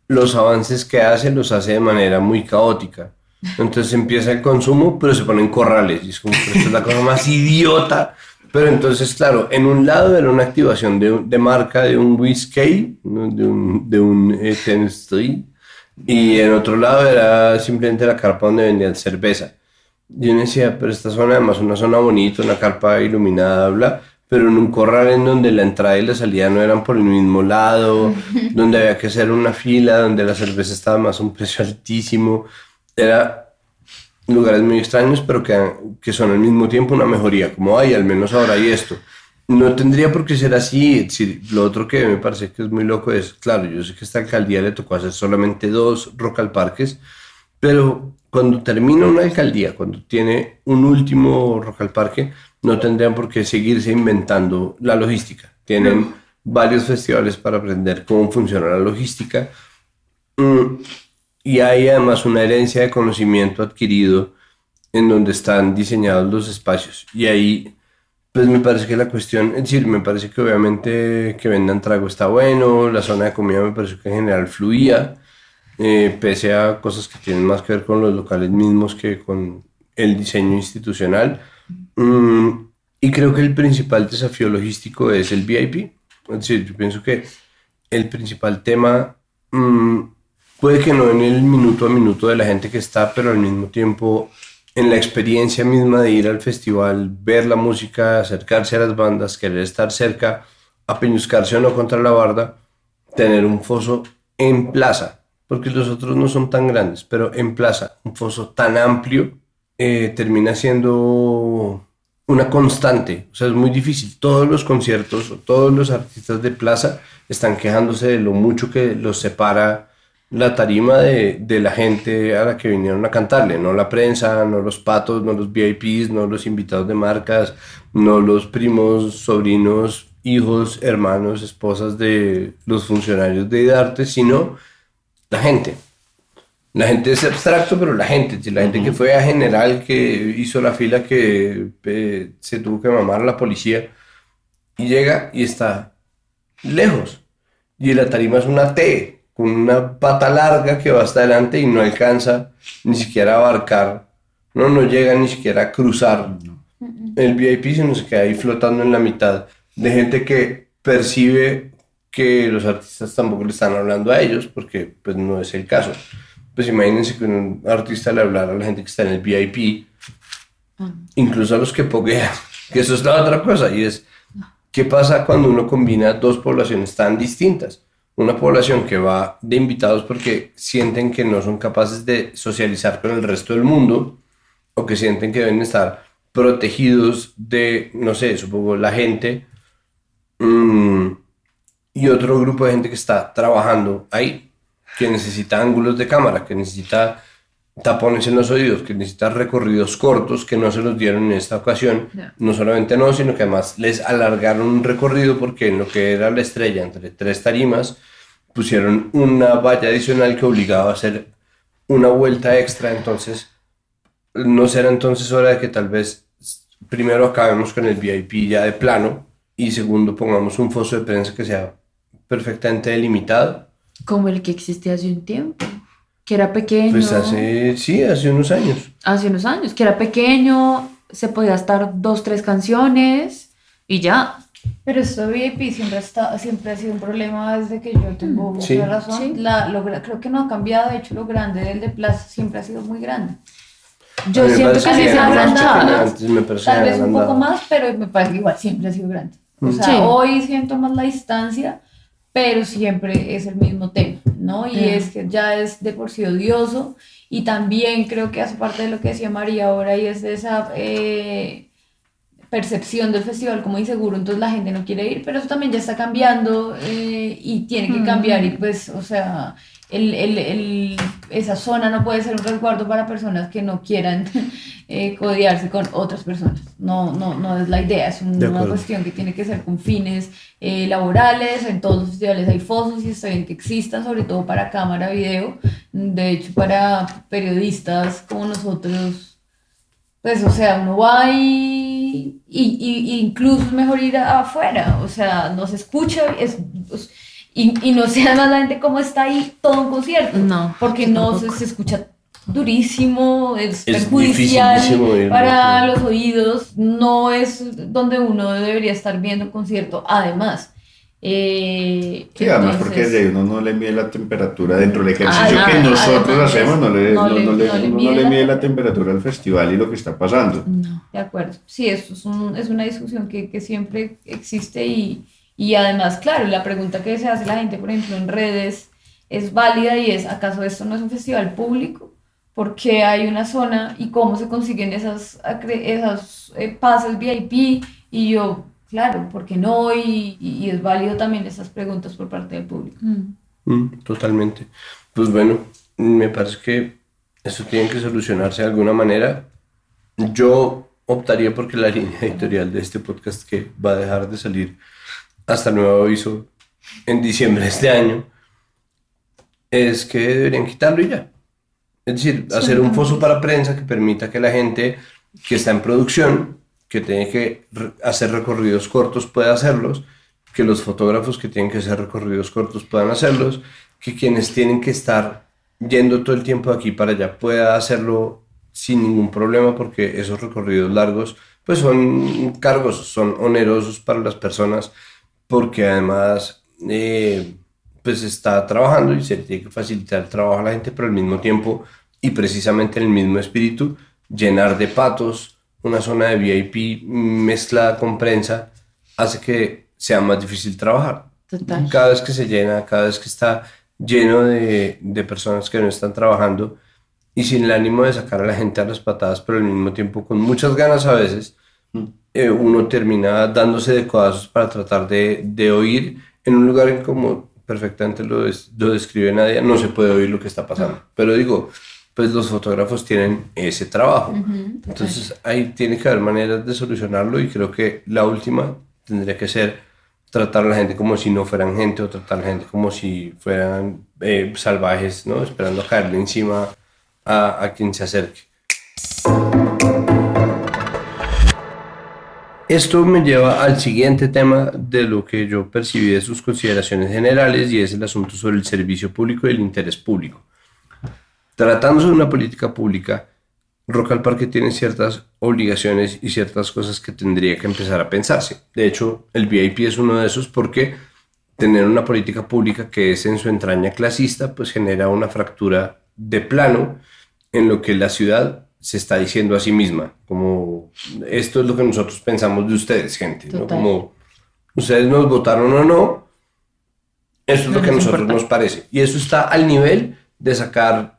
los avances que los hace de manera muy caótica. Entonces empieza el consumo, pero se ponen corrales. Y es como, esta es la cosa más idiota. Pero entonces, claro, en un lado era una activación de marca de un whisky, ¿no? de un Tennessee, y en otro lado era simplemente la carpa donde vendían cerveza. Yo me decía, pero esta zona además una zona bonita, una carpa iluminada, bla, pero en un corral en donde la entrada y la salida no eran por el mismo lado, donde había que hacer una fila, donde la cerveza estaba más a un precio altísimo, era lugares muy extraños, pero que son al mismo tiempo una mejoría, como hay, al menos ahora hay esto. No tendría por qué ser así. Es decir, lo otro que me parece que es muy loco es, claro, yo sé que esta alcaldía le tocó hacer solamente 2 Rock al Parques, pero cuando termina una alcaldía, cuando tiene un último Rock al Parque, no tendrían por qué seguirse inventando la logística. Tienen varios festivales para aprender cómo funciona la logística. Y hay además una herencia de conocimiento adquirido en donde están diseñados los espacios. Y ahí, pues me parece que la cuestión, es decir, me parece que obviamente que vendan trago está bueno, la zona de comida me parece que en general fluía, pese a cosas que tienen más que ver con los locales mismos que con el diseño institucional. Y creo que el principal desafío logístico es el VIP. Es decir, yo pienso que el principal tema, puede que no en el minuto a minuto de la gente que está, pero al mismo tiempo en la experiencia misma de ir al festival, ver la música, acercarse a las bandas, querer estar cerca, apeñuscarse o no contra la barda, tener un foso en plaza, porque los otros no son tan grandes, pero en plaza, un foso tan amplio, termina siendo una constante. O sea, es muy difícil. Todos los conciertos o todos los artistas de plaza están quejándose de lo mucho que los separa la tarima de la gente a la que vinieron a cantarle, no la prensa, no los patos, no los VIPs, no los invitados de marcas, no los primos, sobrinos, hijos, hermanos, esposas de los funcionarios de IDARTE, sino la gente. La gente es abstracto, pero la gente que fue a general, que hizo la fila, que se tuvo que mamar a la policía y llega y está lejos. Y la tarima es una T, con una pata larga que va hasta adelante y no alcanza ni siquiera a abarcar, no llega ni siquiera a cruzar el VIP, sino se queda ahí flotando en la mitad de gente que percibe que los artistas tampoco le están hablando a ellos, porque pues no es el caso. Pues imagínense que un artista le hablara a la gente que está en el VIP, incluso a los que poguean, que eso es la otra cosa, y es, ¿qué pasa cuando uno combina 2 poblaciones tan distintas? Una población que va de invitados porque sienten que no son capaces de socializar con el resto del mundo, o que sienten que deben estar protegidos de, no sé, supongo la gente, y otro grupo de gente que está trabajando ahí, que necesita ángulos de cámara, que necesita tapones en los oídos, que necesita recorridos cortos que no se los dieron en esta ocasión. No solamente no, sino que además les alargaron un recorrido porque en lo que era la estrella entre 3 tarimas pusieron una valla adicional que obligaba a hacer una vuelta extra. Entonces no será entonces hora de que tal vez primero acabemos con el VIP ya de plano y segundo pongamos un foso de prensa que sea perfectamente delimitado, como el que existía hace un tiempo, que era pequeño. pues hace unos años. Hace unos años, que era pequeño, se podía estar 2, 3 canciones y ya. Pero esto de VIP siempre ha sido un problema desde que yo tengo uso de razón. Sí. Creo que no ha cambiado, de hecho lo grande del de Plaza siempre ha sido muy grande. Yo siento que sí se ha agrandado. Tal vez un poco más, pero me parece que igual siempre ha sido grande. O sea, Sí. hoy siento más la distancia, pero siempre es el mismo tema, ¿no? Y es que ya es de por sí odioso, y también creo que hace parte de lo que decía María ahora, y es de esa percepción del festival como inseguro, entonces la gente no quiere ir, pero eso también ya está cambiando, y tiene que cambiar, y pues, o sea, esa zona no puede ser un resguardo para personas que no quieran codearse con otras personas. No es la idea, es una cuestión que tiene que ser con fines laborales. En todos los festivales hay fosos y está bien que existan, sobre todo para cámara, video. De hecho, para periodistas como nosotros, pues, o sea, uno va y incluso es mejor ir afuera, o sea, no se escucha, y no sé además la gente cómo está ahí todo un concierto, No, porque no se escucha durísimo, es dificilísimo perjudicial para los oídos, no es donde uno debería estar viendo un concierto, además. Sí, además porque de uno no le mide la temperatura dentro del ejercicio que nosotros hacemos, no le mide la temperatura al festival y lo que está pasando. No. De acuerdo, sí, eso es una discusión que siempre existe, y además, claro, la pregunta que se hace la gente, por ejemplo, en redes es válida, y es, ¿acaso esto no es un festival público? por qué hay una zona y cómo se consiguen esos pases VIP. Y yo, claro, ¿por qué no? Y es válido también esas preguntas por parte del público. Totalmente. Pues bueno, me parece que eso tiene que solucionarse de alguna manera. Yo optaría porque la línea editorial de este podcast, que va a dejar de salir hasta nuevo aviso en diciembre de este año, es que deberían quitarlo y ya. Es decir, hacer un foso para prensa que permita que la gente que está en producción, que tiene que hacer recorridos cortos, pueda hacerlos, que los fotógrafos que tienen que hacer recorridos cortos puedan hacerlos, que quienes tienen que estar yendo todo el tiempo de aquí para allá pueda hacerlo sin ningún problema, porque esos recorridos largos pues son cargos, son onerosos para las personas, porque además pues está trabajando y se tiene que facilitar el trabajo a la gente, pero al mismo tiempo y precisamente en el mismo espíritu, llenar de patos una zona de VIP mezclada con prensa hace que sea más difícil trabajar. Total. Cada vez que se llena, cada vez que está lleno de personas que no están trabajando y sin el ánimo de sacar a la gente a las patadas, pero al mismo tiempo con muchas ganas a veces, uno termina dándose de codazos para tratar de oír en un lugar en como perfectamente lo describe Nadia, no se puede oír lo que está pasando. Pero digo, pues los fotógrafos tienen ese trabajo. Entonces ahí tiene que haber maneras de solucionarlo y creo que la última tendría que ser tratar a la gente como si no fueran gente o tratar a la gente como si fueran salvajes, ¿no? Esperando a caerle encima a quien se acerque. Esto me lleva al siguiente tema de lo que yo percibí de sus consideraciones generales y es el asunto sobre el servicio público y el interés público. Tratándose de una política pública, Rock al Parque tiene ciertas obligaciones y ciertas cosas que tendría que empezar a pensarse. De hecho, el VIP es uno de esos porque tener una política pública que es en su entraña clasista, pues genera una fractura de plano en lo que la ciudad se está diciendo a sí misma, como esto es lo que nosotros pensamos de ustedes, gente, ¿no? Como ustedes nos votaron o no, esto es lo que a nosotros nos parece. Y eso está al nivel de sacar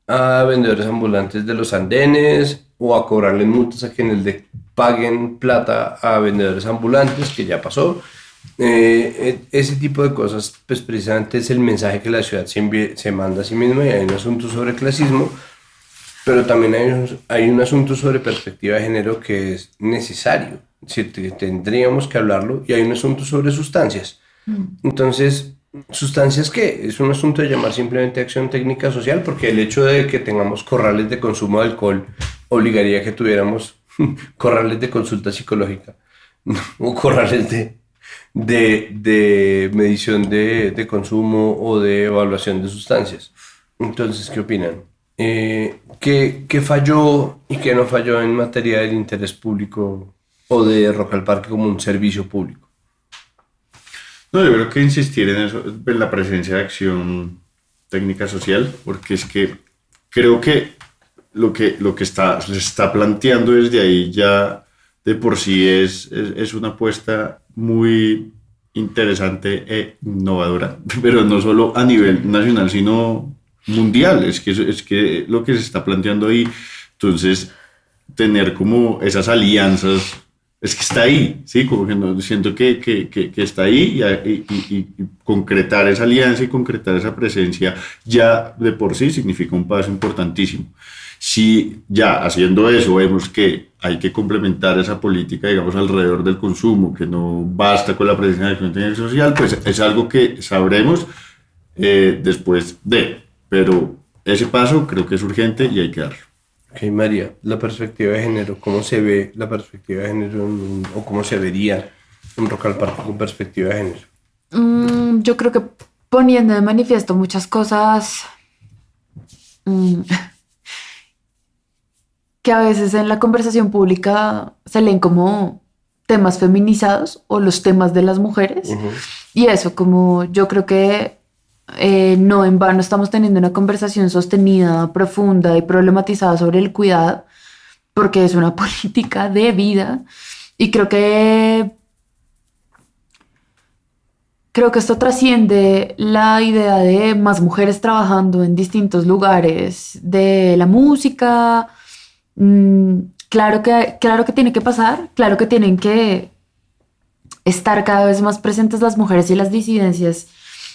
a vendedores ambulantes de los andenes o a cobrarles multas a quienes le paguen plata a vendedores ambulantes, que ya pasó. Ese tipo de cosas, pues precisamente es el mensaje que la ciudad se manda a sí misma, y hay un asunto sobre clasismo, pero también hay un asunto sobre perspectiva de género que es necesario, es decir, tendríamos que hablarlo, y hay un asunto sobre sustancias. Entonces, ¿sustancias qué? Es un asunto de llamar simplemente acción técnica social, porque el hecho de que tengamos corrales de consumo de alcohol obligaría a que tuviéramos corrales de consulta psicológica o corrales de medición de consumo o de evaluación de sustancias. Entonces, ¿qué opinan? ¿Qué falló y qué no falló en materia del interés público o de Rock al Parque como un servicio público? No, yo creo que insistir en eso, en la presencia de acción técnica social, porque es que creo que lo que se está planteando desde ahí ya de por sí es una apuesta muy interesante e innovadora, pero no solo a nivel nacional, sino mundial. Es que lo que se está planteando ahí, entonces tener como esas alianzas, es que está ahí, ¿sí? Como que no, siento que está ahí y concretar esa alianza y concretar esa presencia ya de por sí significa un paso importantísimo. Si ya haciendo eso vemos que hay que complementar esa política, digamos, alrededor del consumo, que no basta con la presencia de acción técnica social, pues es algo que sabremos después de, pero ese paso creo que es urgente y hay que darlo. Ok, María, la perspectiva de género, ¿cómo se ve la perspectiva de género o cómo se vería un Rock al Parque con perspectiva de género? Yo creo que poniendo de manifiesto muchas cosas que a veces en la conversación pública se leen como temas feminizados o los temas de las mujeres. Y eso, como yo creo que no en vano estamos teniendo una conversación sostenida, profunda y problematizada sobre el cuidado, porque es una política de vida. Y creo que creo que esto trasciende la idea de más mujeres trabajando en distintos lugares de la música. Claro que tiene que pasar, claro que tienen que estar cada vez más presentes las mujeres y las disidencias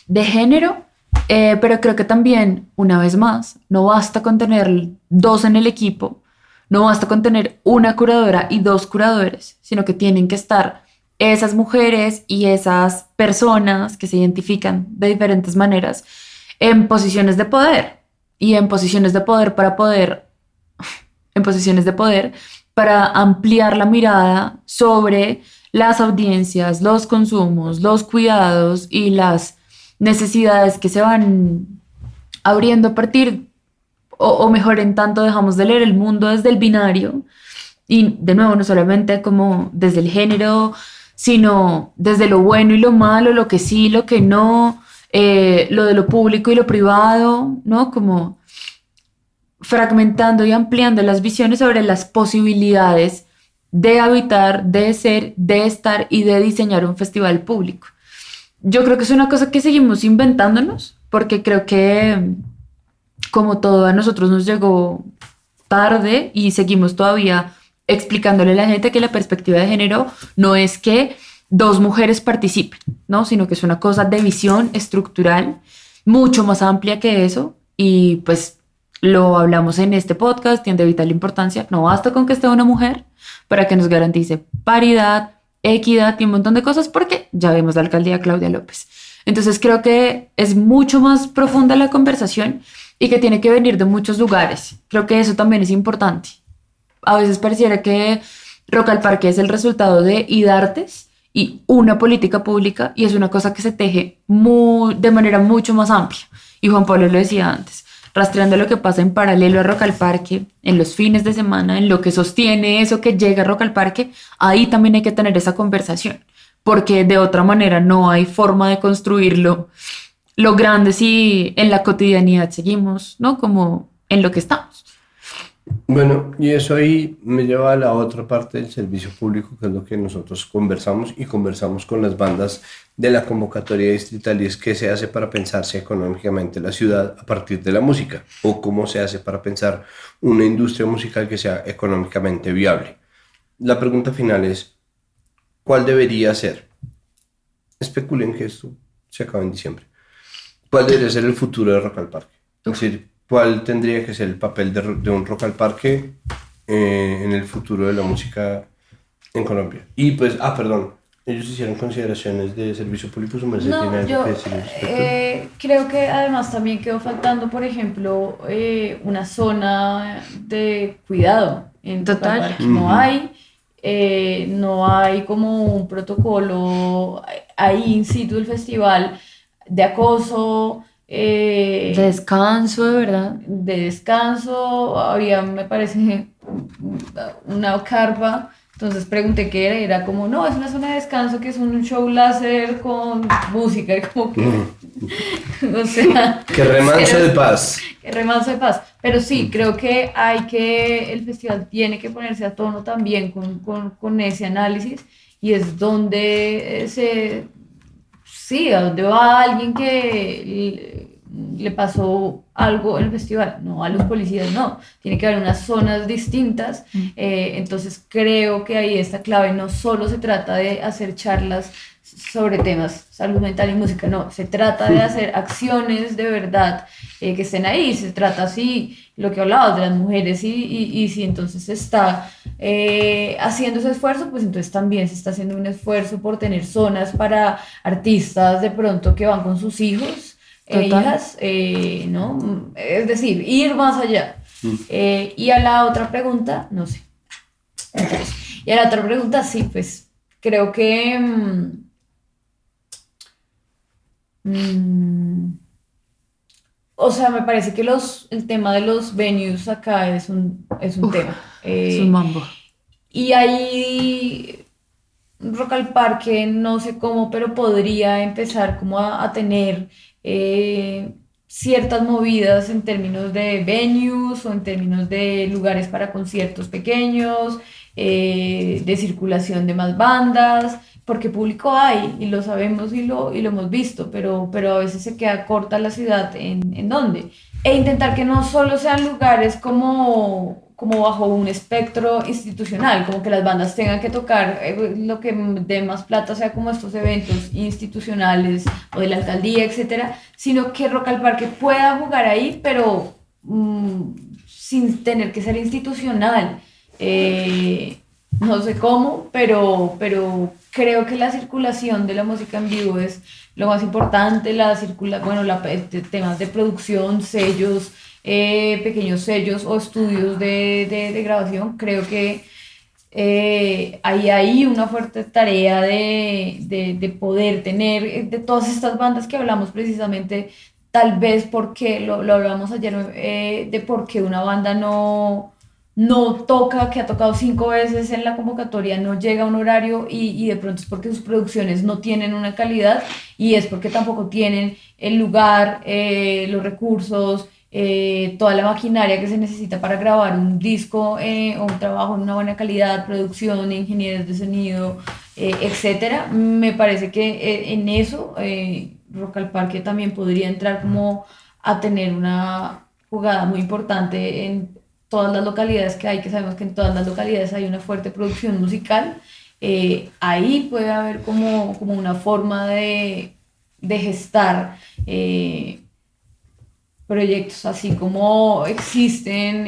de género, pero creo que también, una vez más, no basta con tener 2 en el equipo, no basta con tener una curadora y 2 curadores, sino que tienen que estar esas mujeres y esas personas que se identifican de diferentes maneras en posiciones de poder y en posiciones de poder para ampliar la mirada sobre las audiencias, los consumos, los cuidados y las necesidades que se van abriendo a partir, o mejor, en tanto dejamos de leer el mundo desde el binario, y de nuevo, no solamente como desde el género, sino desde lo bueno y lo malo, lo que sí, lo que no, lo de lo público y lo privado, ¿no? Como fragmentando y ampliando las visiones sobre las posibilidades de habitar, de ser, de estar y de diseñar un festival público. Yo creo que es una cosa que seguimos inventándonos, porque creo que como todo a nosotros nos llegó tarde y seguimos todavía explicándole a la gente que la perspectiva de género no es que 2 mujeres participen, ¿no? Sino que es una cosa de visión estructural mucho más amplia que eso, y pues lo hablamos en este podcast, tiene de vital importancia. No basta con que esté una mujer para que nos garantice paridad, equidad y un montón de cosas, porque ya vemos la alcaldía Claudia López. Entonces creo que es mucho más profunda la conversación y que tiene que venir de muchos lugares. Creo que eso también es importante. A veces pareciera que Rock al Parque es el resultado de IDARTES y una política pública, y es una cosa que se teje de manera mucho más amplia. Y Juan Pablo lo decía antes, rastreando lo que pasa en paralelo a Rock al Parque, en los fines de semana, en lo que sostiene eso que llega a Rock al Parque, ahí también hay que tener esa conversación, porque de otra manera no hay forma de construirlo lo grande si en la cotidianidad seguimos, ¿no? Como en lo que estamos. Bueno, y eso ahí me lleva a la otra parte del servicio público, que es lo que nosotros conversamos con las bandas de la convocatoria distrital, y es qué se hace para pensarse económicamente la ciudad a partir de la música, o cómo se hace para pensar una industria musical que sea económicamente viable. La pregunta final es, ¿cuál debería ser? Especulen que esto se acaba en diciembre. ¿Cuál debería ser el futuro de Rock al Parque? Es decir, ¿cuál tendría que ser el papel de un Rock al Parque en el futuro de la música en Colombia? Y pues, perdón, ellos hicieron consideraciones de servicio público, su merced tiene algo que decir al respecto. Creo que además también quedó faltando, por ejemplo, una zona de cuidado en Rock al Parque. No hay como un protocolo ahí in situ del festival de acoso, de descanso, de verdad. De descanso, había, me parece, una carpa. Entonces pregunté qué era como, no, es una zona de descanso que es un show láser con música, y como que, o sea... ¡Qué remanso de paz! ¡Qué remanso de paz! Pero sí, creo que el festival tiene que ponerse a tono también con ese análisis, y es donde a donde va alguien que le pasó algo en el festival, no a los policías, no, tiene que haber unas zonas distintas. Entonces creo que ahí está clave, no solo se trata de hacer charlas sobre temas salud mental y música, no, se trata de hacer acciones de verdad que estén ahí, se trata así, lo que hablabas de las mujeres, y si entonces se está haciendo ese esfuerzo, pues entonces también se está haciendo un esfuerzo por tener zonas para artistas de pronto que van con sus hijos, hijas, ¿no? Es decir, ir más allá. Y a la otra pregunta, no sé. Y a la otra pregunta, sí, pues creo que o sea, me parece que el tema de los venues acá es un tema. Es un mambo. Y ahí Rock al Parque, no sé cómo, pero podría empezar como a tener ciertas movidas en términos de venues o en términos de lugares para conciertos pequeños, de circulación de más bandas, porque público hay y lo sabemos y lo hemos visto, pero a veces se queda corta la ciudad en dónde. E intentar que no solo sean lugares como bajo un espectro institucional, como que las bandas tengan que tocar lo que dé más plata, sea como estos eventos institucionales o de la alcaldía, etcétera, sino que Rock al Parque pueda jugar ahí, pero sin tener que ser institucional. No sé cómo, pero creo que la circulación de la música en vivo es lo más importante, temas de producción, sellos, pequeños sellos o estudios de grabación. Creo que hay una fuerte tarea de poder tener de todas estas bandas que hablamos precisamente, tal vez porque lo hablamos ayer, de por qué una banda no toca, que ha tocado 5 veces en la convocatoria, no llega a un horario y de pronto es porque sus producciones no tienen una calidad y es porque tampoco tienen el lugar, los recursos, toda la maquinaria que se necesita para grabar un disco o un trabajo en una buena calidad, producción, ingenieros de sonido, etcétera. Me parece que en eso Rock al Parque también podría entrar como a tener una jugada muy importante en todas las localidades que hay, que sabemos que en todas las localidades hay una fuerte producción musical. Ahí puede haber como una forma de gestar proyectos, así como existen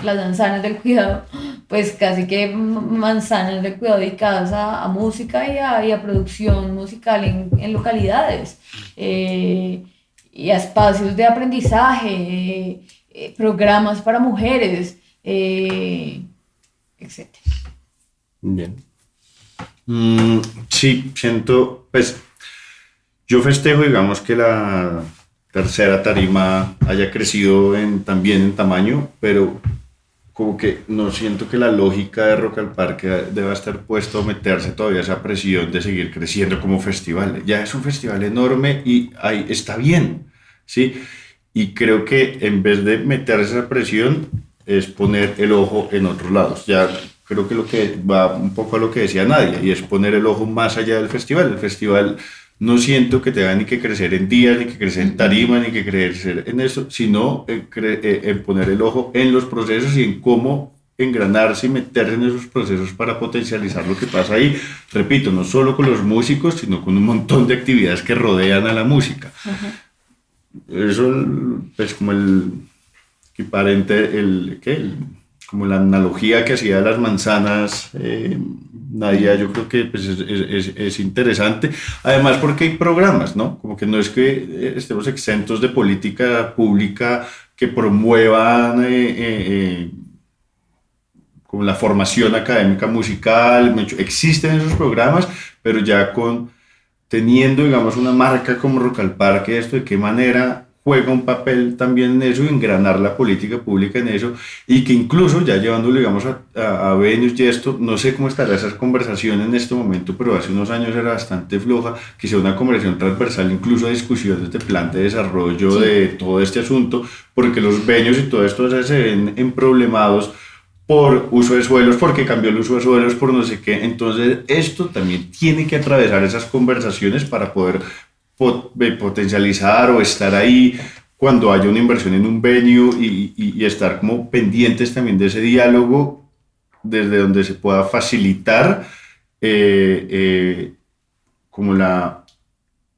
las manzanas del cuidado, pues casi que manzanas del cuidado dedicadas a música y a producción musical en localidades, y a espacios de aprendizaje, programas para mujeres, etc. Bien. Sí, siento, pues yo festejo, digamos, que la tercera tarima haya crecido también en tamaño, pero como que no siento que la lógica de Rock al Parque deba estar puesto a meterse todavía esa presión de seguir creciendo como festival. Ya es un festival enorme y ahí está bien, ¿sí? Y creo que en vez de meter esa presión es poner el ojo en otros lados. Ya creo que lo que va un poco a lo que decía Nadia, y es poner el ojo más allá del festival. El festival no siento que tenga ni que crecer en días, ni que crecer en tarima, ni que crecer en eso, sino en poner el ojo en los procesos y en cómo engranarse y meterse en esos procesos para potencializar lo que pasa ahí. Repito, no solo con los músicos, sino con un montón de actividades que rodean a la música. Eso, pues, como el equiparente, como la analogía que hacía de las manzanas, Nadia, yo creo que pues, es interesante. Además, porque hay programas, ¿no? Como que no es que estemos exentos de política pública que promuevan como la formación académica musical. Existen esos programas, pero ya teniendo, digamos, una marca como Rock al Parque, esto de qué manera juega un papel también en eso, engranar la política pública en eso, y que incluso ya llevándolo, digamos, a venues y esto, no sé cómo estará esa conversación en este momento, pero hace unos años era bastante floja, que sea una conversación transversal, incluso a discusiones de plan de desarrollo, sí, de todo este asunto, porque los venues y todo esto se ven emproblemados por uso de suelos, porque cambió el uso de suelos, por no sé qué. Entonces esto también tiene que atravesar esas conversaciones para poder potencializar o estar ahí cuando haya una inversión en un venue y estar como pendientes también de ese diálogo desde donde se pueda facilitar como la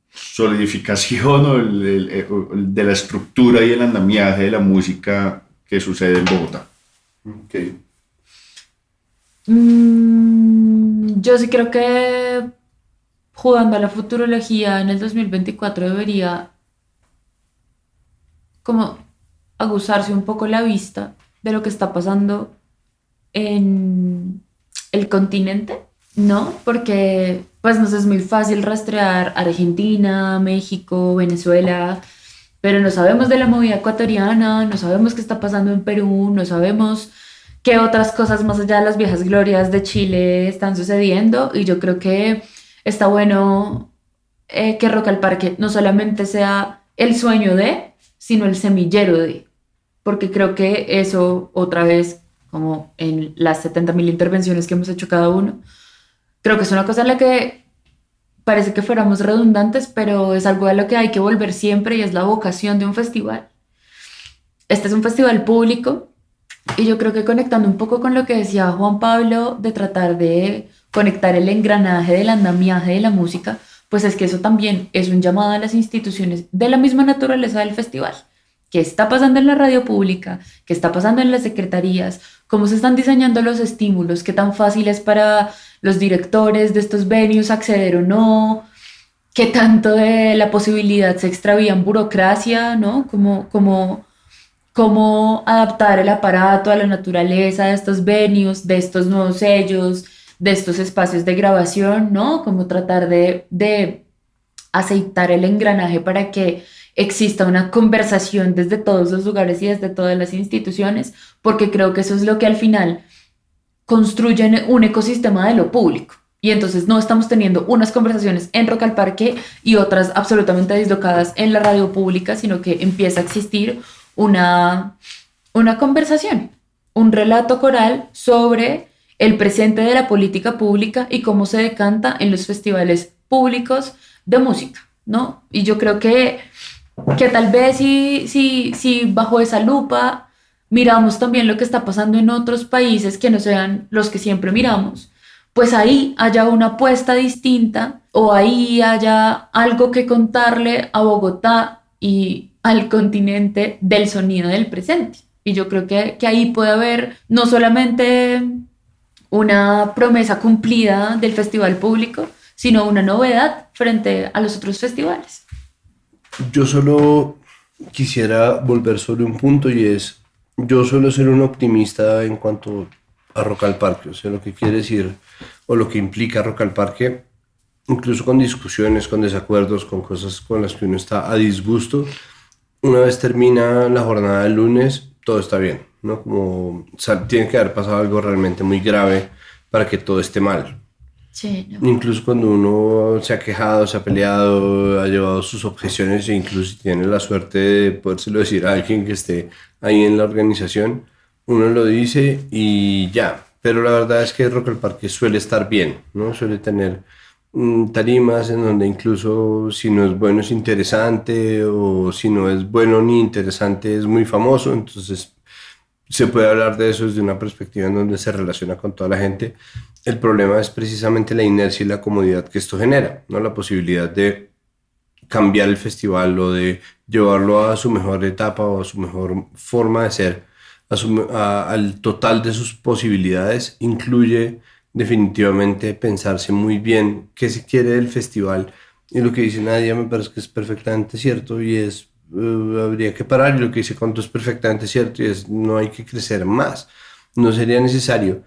solidificación o de la estructura y el andamiaje de la música que sucede en Bogotá. Okay. Yo sí creo que jugando a la futurología en el 2024 debería como aguzarse un poco la vista de lo que está pasando en el continente, ¿no? Porque pues nos es muy fácil rastrear Argentina, México, Venezuela, pero no sabemos de la movida ecuatoriana, no sabemos qué está pasando en Perú, no sabemos qué otras cosas más allá de las viejas glorias de Chile están sucediendo, y yo creo que está bueno que Rock al Parque no solamente sea el sueño de, sino el semillero de, porque creo que eso, otra vez, como en las 70.000 intervenciones que hemos hecho cada uno, creo que es una cosa en la que parece que fuéramos redundantes, pero es algo a lo que hay que volver siempre y es la vocación de un festival. Este es un festival público y yo creo que conectando un poco con lo que decía Juan Pablo de tratar de conectar el engranaje del andamiaje de la música, pues es que eso también es un llamado a las instituciones de la misma naturaleza del festival. ¿Qué está pasando en la radio pública? ¿Qué está pasando en las secretarías? ¿Cómo se están diseñando los estímulos? ¿Qué tan fácil es para los directores de estos venues acceder o no? ¿Qué tanto de la posibilidad se extravía en burocracia, ¿no? Cómo adaptar el aparato a la naturaleza de estos venues, de estos nuevos sellos, de estos espacios de grabación, ¿no? Como tratar de aceitar el engranaje para que exista una conversación desde todos los lugares y desde todas las instituciones, porque creo que eso es lo que al final construye un ecosistema de lo público. Y entonces no estamos teniendo unas conversaciones en Rock al Parque y otras absolutamente dislocadas en la radio pública, sino que empieza a existir una conversación, un relato coral sobre el presente de la política pública y cómo se decanta en los festivales públicos de música, ¿no? Y yo creo que tal vez si bajo esa lupa miramos también lo que está pasando en otros países que no sean los que siempre miramos, pues ahí haya una apuesta distinta o ahí haya algo que contarle a Bogotá y al continente del sonido del presente. Y yo creo que ahí puede haber no solamente una promesa cumplida del festival público, sino una novedad frente a los otros festivales. Yo solo quisiera volver sobre un punto y es, yo suelo ser un optimista en cuanto a Rock al Parque, o sea, lo que quiere decir o lo que implica Rock al Parque, incluso con discusiones, con desacuerdos, con cosas con las que uno está a disgusto. Una vez termina la jornada del lunes, todo está bien, ¿no? Como, o sea, tiene que haber pasado algo realmente muy grave para que todo esté mal. Sí, no. Incluso cuando uno se ha quejado, se ha peleado, ha llevado sus objeciones e incluso tiene la suerte de podérselo decir a alguien que esté ahí en la organización, uno lo dice y ya. Pero la verdad es que Rock al Parque suele estar bien, ¿no? Suele tener tarimas en donde incluso si no es bueno es interesante o si no es bueno ni interesante es muy famoso, entonces se puede hablar de eso desde una perspectiva en donde se relaciona con toda la gente. El problema es precisamente la inercia y la comodidad que esto genera, ¿no? La posibilidad de cambiar el festival o de llevarlo a su mejor etapa o a su mejor forma de ser, al total de sus posibilidades, incluye definitivamente pensarse muy bien qué se quiere del festival. Y lo que dice Nadia me parece que es perfectamente cierto y es, habría que parar, y lo que dice Conto es perfectamente cierto y es, no hay que crecer más, no sería necesario.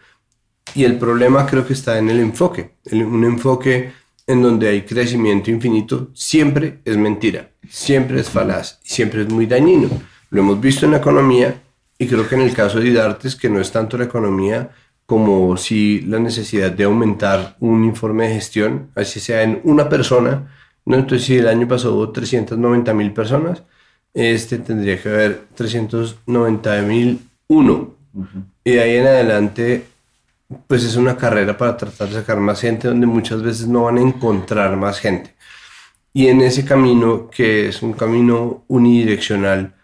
Y el problema creo que está en el enfoque, un enfoque en donde hay crecimiento infinito siempre es mentira, siempre es falaz, siempre es muy dañino. Lo hemos visto en la economía y creo que en el caso de IDARTES, que no es tanto la economía como si la necesidad de aumentar un informe de gestión, así sea en una persona, ¿no? Entonces si el año pasado hubo 390.000 personas, tendría que haber 390.001. Y de ahí en adelante pues es una carrera para tratar de sacar más gente donde muchas veces no van a encontrar más gente. Y en ese camino, que es un camino unidireccional,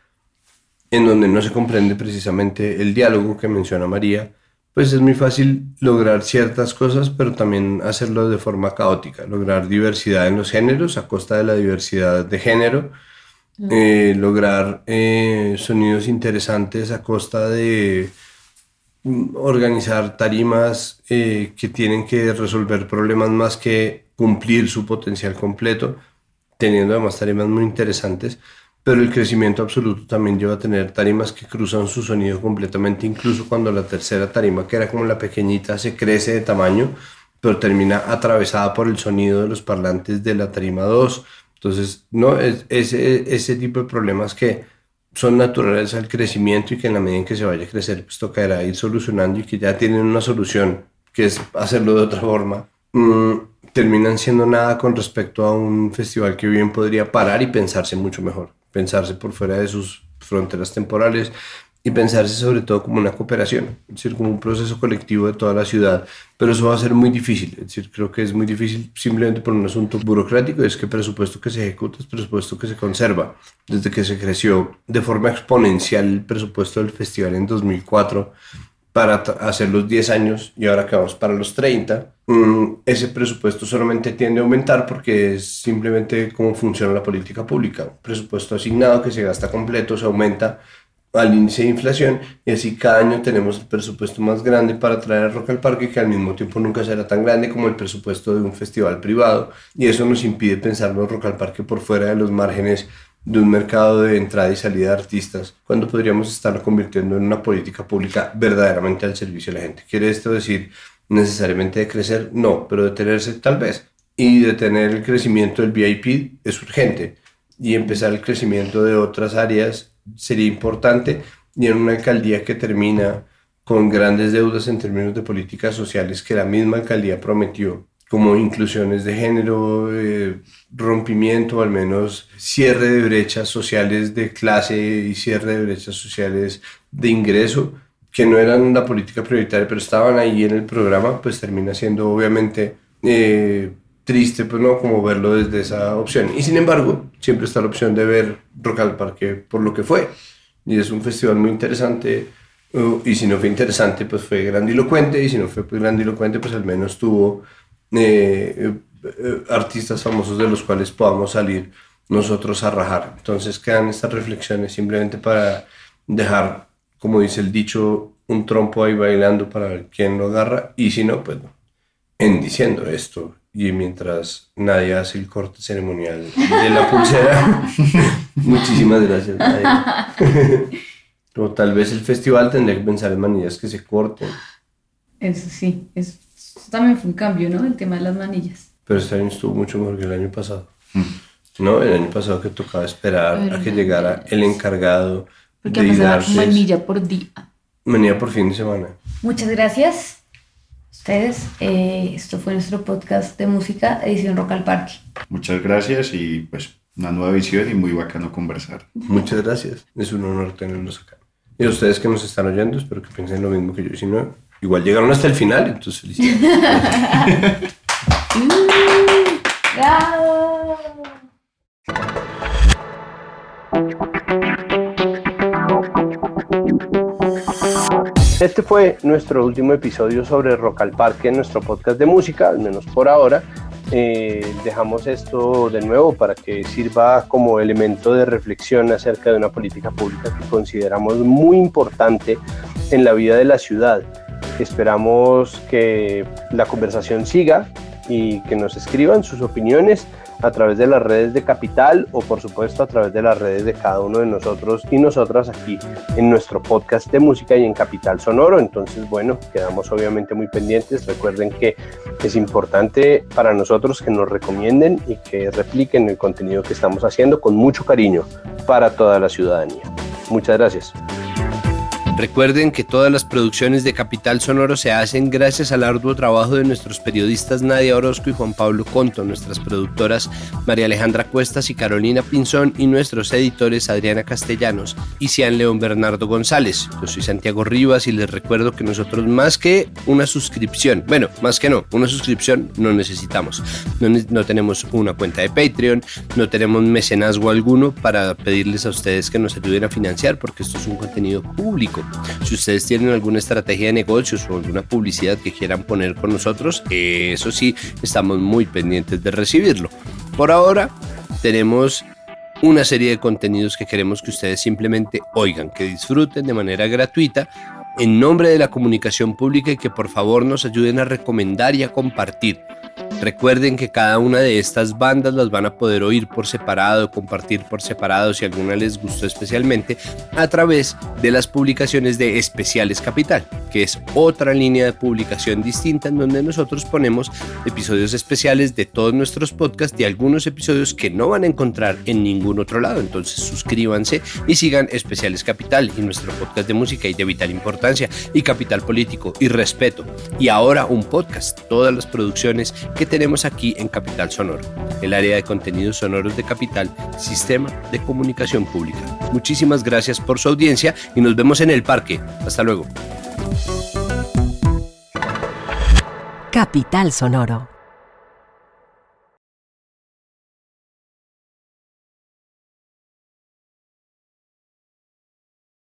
en donde no se comprende precisamente el diálogo que menciona María, pues es muy fácil lograr ciertas cosas, pero también hacerlo de forma caótica, lograr diversidad en los géneros a costa de la diversidad de género, lograr sonidos interesantes a costa de organizar tarimas que tienen que resolver problemas más que cumplir su potencial completo, teniendo además tarimas muy interesantes, pero el crecimiento absoluto también lleva a tener tarimas que cruzan su sonido completamente, incluso cuando la tercera tarima, que era como la pequeñita, se crece de tamaño, pero termina atravesada por el sonido de los parlantes de la tarima 2. Entonces, no, ese tipo de problemas que son naturales al crecimiento y que en la medida en que se vaya a crecer, pues tocará ir solucionando y que ya tienen una solución, que es hacerlo de otra forma, terminan siendo nada con respecto a un festival que bien podría parar y pensarse mucho mejor, pensarse por fuera de sus fronteras temporales y pensarse sobre todo como una cooperación, es decir, como un proceso colectivo de toda la ciudad, pero eso va a ser muy difícil, es decir, creo que es muy difícil simplemente por un asunto burocrático, es que el presupuesto que se ejecuta es presupuesto que se conserva, desde que se creció de forma exponencial el presupuesto del festival en 2004 para hacer los 10 años y ahora que vamos para los 30, ese presupuesto solamente tiende a aumentar porque es simplemente cómo funciona la política pública, un presupuesto asignado que se gasta completo, se aumenta al índice de inflación y así cada año tenemos el presupuesto más grande para traer el rock al parque, que al mismo tiempo nunca será tan grande como el presupuesto de un festival privado, y eso nos impide pensar los rock al parque por fuera de los márgenes de un mercado de entrada y salida de artistas, cuando podríamos estarlo convirtiendo en una política pública verdaderamente al servicio de la gente. ¿Quiere esto decir necesariamente de crecer? No, pero detenerse tal vez, y detener el crecimiento del VIP es urgente, y empezar el crecimiento de otras áreas sería importante, y en una alcaldía que termina con grandes deudas en términos de políticas sociales que la misma alcaldía prometió, como inclusiones de género, rompimiento, al menos cierre de brechas sociales de clase y cierre de brechas sociales de ingreso, que no eran la política prioritaria, pero estaban ahí en el programa, pues termina siendo obviamente triste, pues no, como verlo desde esa opción. Y sin embargo, siempre está la opción de ver Rock al Parque por lo que fue. Y es un festival muy interesante, y si no fue interesante, pues fue grandilocuente, y si no fue pues grandilocuente, pues al menos tuvo artistas famosos de los cuales podamos salir nosotros a rajar. Entonces quedan estas reflexiones simplemente para dejar, como dice el dicho, un trompo ahí bailando para ver quién lo agarra, y si no, pues no. En diciendo esto, y mientras nadie hace el corte ceremonial de la pulsera, muchísimas gracias, Nadia. O tal vez el festival tendría que pensar en manillas que se corten. Eso sí, eso también fue un cambio, ¿no? El tema de las manillas. Pero este año estuvo mucho mejor que el año pasado. No, el año pasado que tocaba esperar a que llegara el encargado porque de pasaba darse manilla por día. manilla por fin de semana. Muchas gracias a ustedes. Esto fue nuestro podcast de música, edición Rock al Parque. Muchas gracias y pues una nueva visión y muy bacano conversar. Muchas gracias, es un honor tenerlos acá. Y a ustedes que nos están oyendo, espero que piensen lo mismo que yo. Si no, igual llegaron hasta el final, entonces felicidades. ¡Bravo! Este fue nuestro último episodio sobre Rock al Parque en nuestro podcast de música, al menos por ahora. Dejamos esto de nuevo para que sirva como elemento de reflexión acerca de una política pública que consideramos muy importante en la vida de la ciudad. Esperamos que la conversación siga y que nos escriban sus opiniones a través de las redes de Capital o por supuesto a través de las redes de cada uno de nosotros y nosotras aquí en nuestro podcast de música y en Capital Sonoro. Entonces, bueno, quedamos obviamente muy pendientes. Recuerden que es importante para nosotros que nos recomienden y que repliquen el contenido que estamos haciendo con mucho cariño para toda la ciudadanía. Muchas gracias. Recuerden que todas las producciones de Capital Sonoro se hacen gracias al arduo trabajo de nuestros periodistas Nadia Orozco y Juan Pablo Conto, nuestras productoras María Alejandra Cuestas y Carolina Pinzón y nuestros editores Adriana Castellanos y Cian León Bernardo González. Yo soy Santiago Rivas y les recuerdo que nosotros más que una suscripción, una suscripción no necesitamos. No tenemos una cuenta de Patreon, no tenemos mecenazgo alguno para pedirles a ustedes que nos ayuden a financiar porque esto es un contenido público. Si ustedes tienen alguna estrategia de negocios o alguna publicidad que quieran poner con nosotros, eso sí, estamos muy pendientes de recibirlo. Por ahora, tenemos una serie de contenidos que queremos que ustedes simplemente oigan, que disfruten de manera gratuita en nombre de la comunicación pública y que por favor nos ayuden a recomendar y a compartir. Recuerden que cada una de estas bandas las van a poder oír por separado, compartir por separado si alguna les gustó especialmente a través de las publicaciones de Especiales Capital, que es otra línea de publicación distinta en donde nosotros ponemos episodios especiales de todos nuestros podcasts y algunos episodios que no van a encontrar en ningún otro lado. Entonces suscríbanse y sigan Especiales Capital y nuestro podcast de música y de vital importancia y Capital Político y Respeto. Y ahora un podcast, todas las producciones que tenemos aquí en Capital Sonoro, el área de contenidos sonoros de Capital, Sistema de Comunicación Pública. Muchísimas gracias por su audiencia y nos vemos en el parque. Hasta luego. Capital Sonoro.